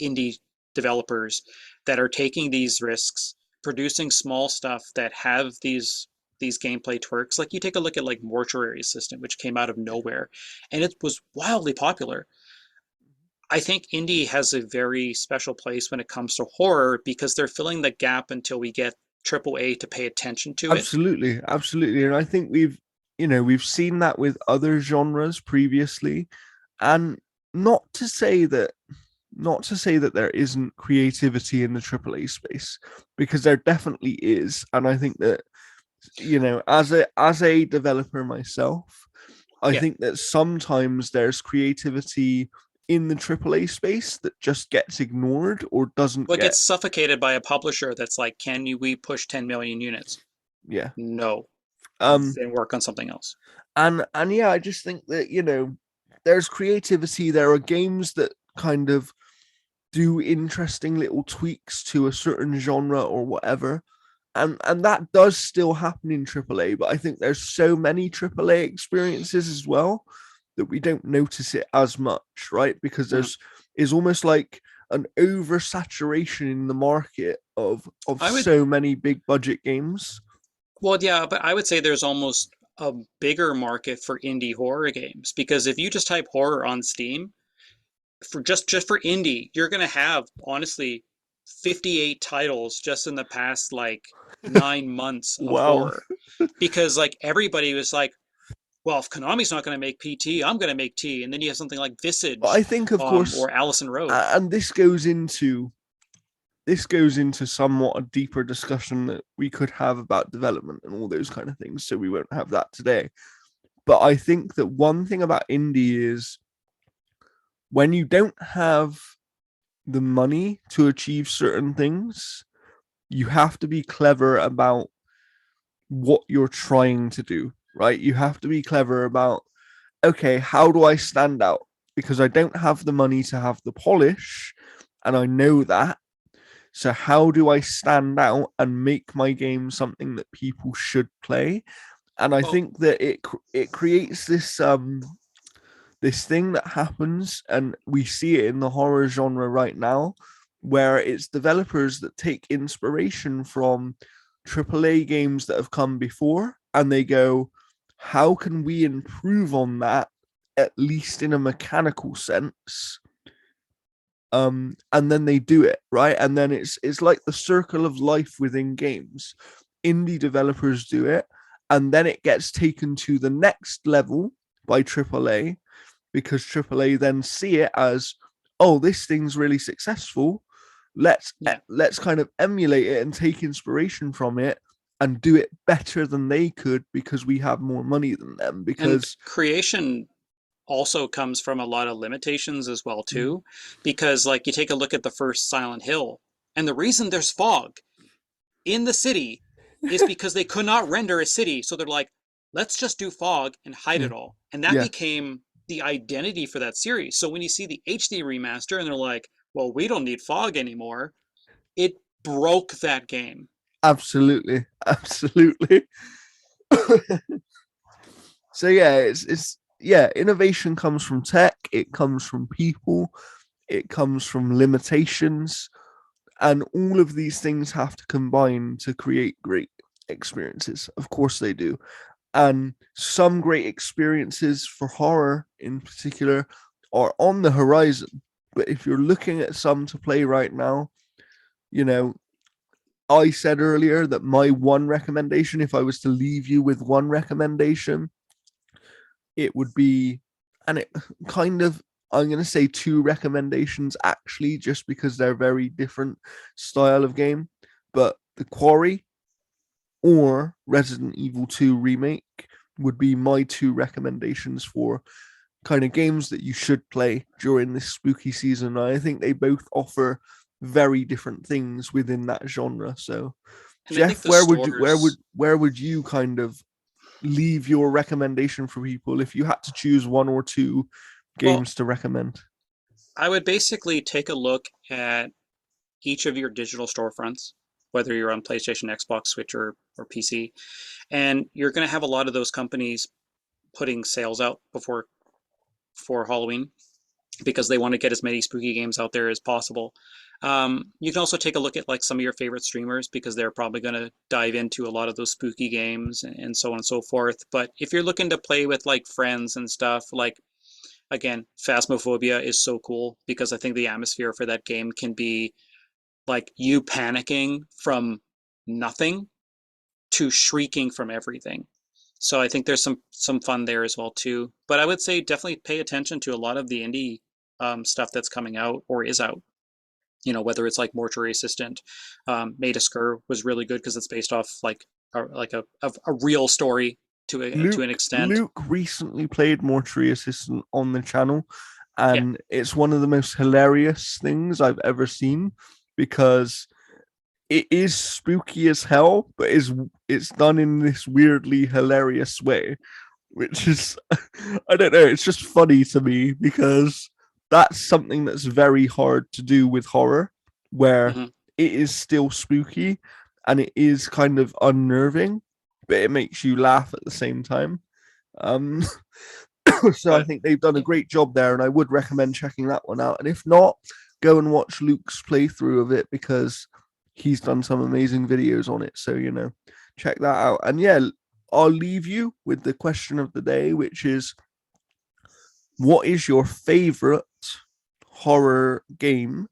indie developers that are taking these risks, producing small stuff that have these gameplay twerks. Like you take a look at like Mortuary Assistant, which came out of nowhere, and it was wildly popular. I think indie has a very special place when it comes to horror because they're filling the gap until we get AAA to pay attention to it. Absolutely, absolutely. And I think we've seen that with other genres previously. And not to say that not to say that there isn't creativity in the AAA space, because there definitely is. And I think that, as a developer myself, I Yeah, think that sometimes there's creativity in the AAA space that just gets ignored or doesn't Well, it get, gets suffocated by a publisher that's like, we push 10 million units? yeah. No, Um, then work on something else. and yeah, I just think that, there's creativity. There are games that kind of do interesting little tweaks to a certain genre or whatever. And that does still happen in AAA, but I think there's so many AAA experiences as well that we don't notice it as much, right? Because Mhm. there's is almost like an oversaturation in the market of I would, so many big budget games. well, yeah, but I would say there's almost a bigger market for indie horror games because if you just type horror on Steam, for just for indie, you're gonna have honestly 58 titles just in the past like 9 months of Wow. horror. Because like everybody was like, well, if Konami's not gonna make PT, I'm gonna make T. And then you have something like But Visage, I think, of course, or Allison Road. and this goes into somewhat a deeper discussion that we could have about development and all those kind of things. So we won't have that today. But I think that one thing about indie is when you don't have the money to achieve certain things, you have to be clever about what you're trying to do, right? You have to be clever about, okay, how do I stand out? Because I don't have the money to have the polish, and I know that. So how do I stand out and make my game something that people should play? And I Well, think that it creates this thing that happens, and we see it in the horror genre right now, where it's developers that take inspiration from AAA games that have come before, and they go, how can we improve on that, at least in a mechanical sense? And then they do it, right? And then it's like the circle of life within games. Indie developers do it, and then it gets taken to the next level by AAA, because AAA then see it as, oh, this thing's really successful. yeah. Let's kind of emulate it and take inspiration from it and do it better than they could because we have more money than them. And Because creation also comes from a lot of limitations as well too, because like you take a look at the first Silent Hill, and the reason there's fog in the city is because they could not render a city, so they're like, let's just do fog and hide yeah, it all, and that yeah, became the identity for that series. So when you see the HD remaster and they're like, well, we don't need fog anymore, it broke that game. absolutely, absolutely. So yeah, it's yeah, innovation comes from tech, it comes from people, it comes from limitations, and all of these things have to combine to create great experiences. Of course they do. And some great experiences for horror in particular are on the horizon. But if you're looking at some to play right now, you know, I said earlier that my one recommendation, if I was to leave you with one recommendation, it would be, and it kind of, I'm going to say two recommendations actually, just because they're very different style of game. But The Quarry or Resident Evil 2 Remake would be my two recommendations for kind of games that you should play during this spooky season. I think they both offer very different things within that genre. So, And I think Jeff, the stores, where would you kind of leave your recommendation for people if you had to choose one or two well, games to recommend? I would basically take a look at each of your digital storefronts, whether you're on PlayStation, Xbox, Switch, or PC. And you're going to have a lot of those companies putting sales out before for Halloween because they want to get as many spooky games out there as possible. You can also take a look at like some of your favorite streamers because they're probably going to dive into a lot of those spooky games and so on and so forth. But if you're looking to play with like friends and stuff, like again, Phasmophobia is so cool because I think the atmosphere for that game can be like you panicking from nothing to shrieking from everything. So I think there's some fun there as well too. But I would say definitely pay attention to a lot of the indie stuff that's coming out or is out. You know, whether it's like Mortuary Assistant, Made a Skur was really good because it's based off like a real story to an Luke extent. Luke recently played Mortuary Assistant on the channel, Yeah. and it's one of the most hilarious things I've ever seen because it is spooky as hell, but it's done in this weirdly hilarious way, which is I don't know, it's just funny to me because that's something that's very hard to do with horror, where Hmm. it is still spooky and it is kind of unnerving, but it makes you laugh at the same time. Um, so I But think they've done a yeah, great job there, and I would recommend checking that one out. And if not, go and watch Luke's playthrough of it because he's done some amazing videos on it. So check that out. And yeah, I'll leave you with the question of the day, which is, what is your favorite horror game,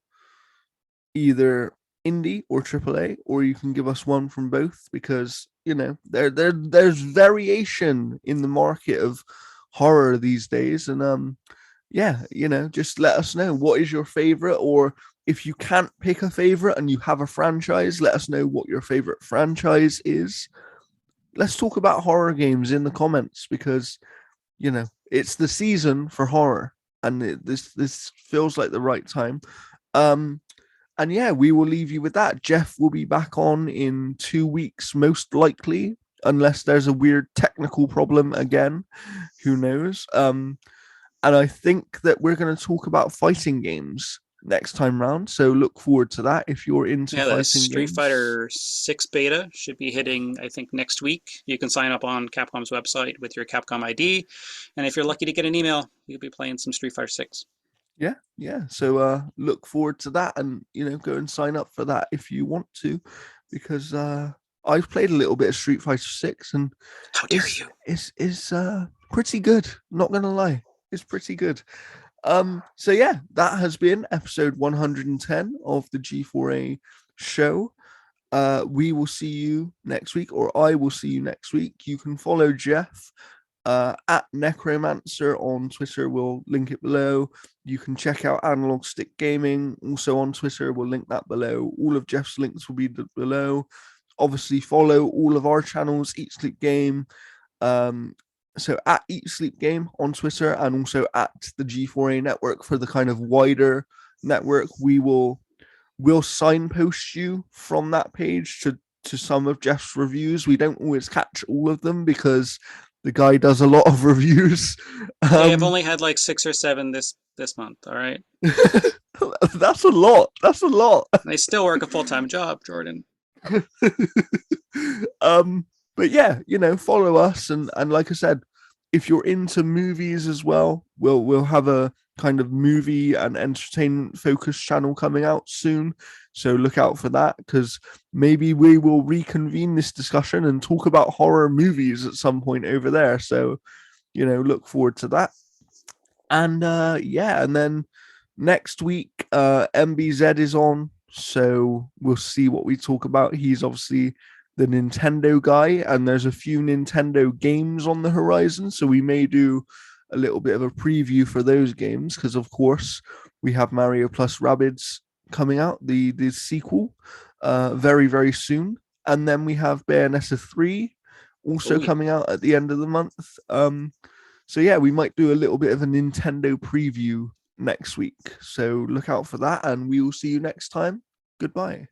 either indie or AAA, or you can give us one from both because there's variation in the market of horror these days, and yeah, just let us know what is your favorite, or if you can't pick a favorite and you have a franchise, let us know what your favorite franchise is. Let's talk about horror games in the comments because it's the season for horror, and this feels like the right time. Um, and yeah, we will leave you with that. Jeff will be back on in 2 weeks, most likely, unless there's a weird technical problem again. Who knows? And I think that we're going to talk about fighting games next time round. So look forward to that if you're into yeah, the fighting Street games. Fighter 6 beta should be hitting, I think, next week. You can sign up on Capcom's website with your Capcom ID, and if you're lucky to get an email, you'll be playing some Street Fighter 6. Yeah, yeah. So look forward to that, and go and sign up for that if you want to, because I've played a little bit of Street Fighter 6 and How dare it's you? pretty good, not gonna lie. It's pretty good. So yeah, that has been episode 110 of the G4A show. We will see you next week, or I will see you next week. You can follow Jeff at Necromancer on Twitter. We'll link it below. You can check out Analog Stick Gaming also on Twitter. We'll link that below. All of Jeff's links will be below. Obviously, follow all of our channels, Eat Sleep Game. Um, so at Eat Sleep Game on Twitter, and also at the G4A network for the kind of wider network. We'll signpost you from that page to some of Jeff's reviews. We don't always catch all of them because the guy does a lot of reviews. Hey, I've Um, only had like 6 or 7 this month. All right, that's a lot. That's a lot. and I still work a full-time job, Jordan. um, but yeah, follow us, and like I said, if you're into movies as well, we'll have a kind of movie and entertainment focused channel coming out soon. So look out for that, because maybe we will reconvene this discussion and talk about horror movies at some point over there. So look forward to that. And yeah, and then next week MBZ is on, so we'll see what we talk about. He's obviously the Nintendo guy, and there's a few Nintendo games on the horizon, so we may do a little bit of a preview for those games, because of course we have Mario plus Rabbids coming out, the sequel, very very soon. And then we have Bayonetta 3 Oh also yeah. coming out at the end of the month. So yeah, we might do a little bit of a Nintendo preview next week. So look out for that, and we will see you next time. Goodbye.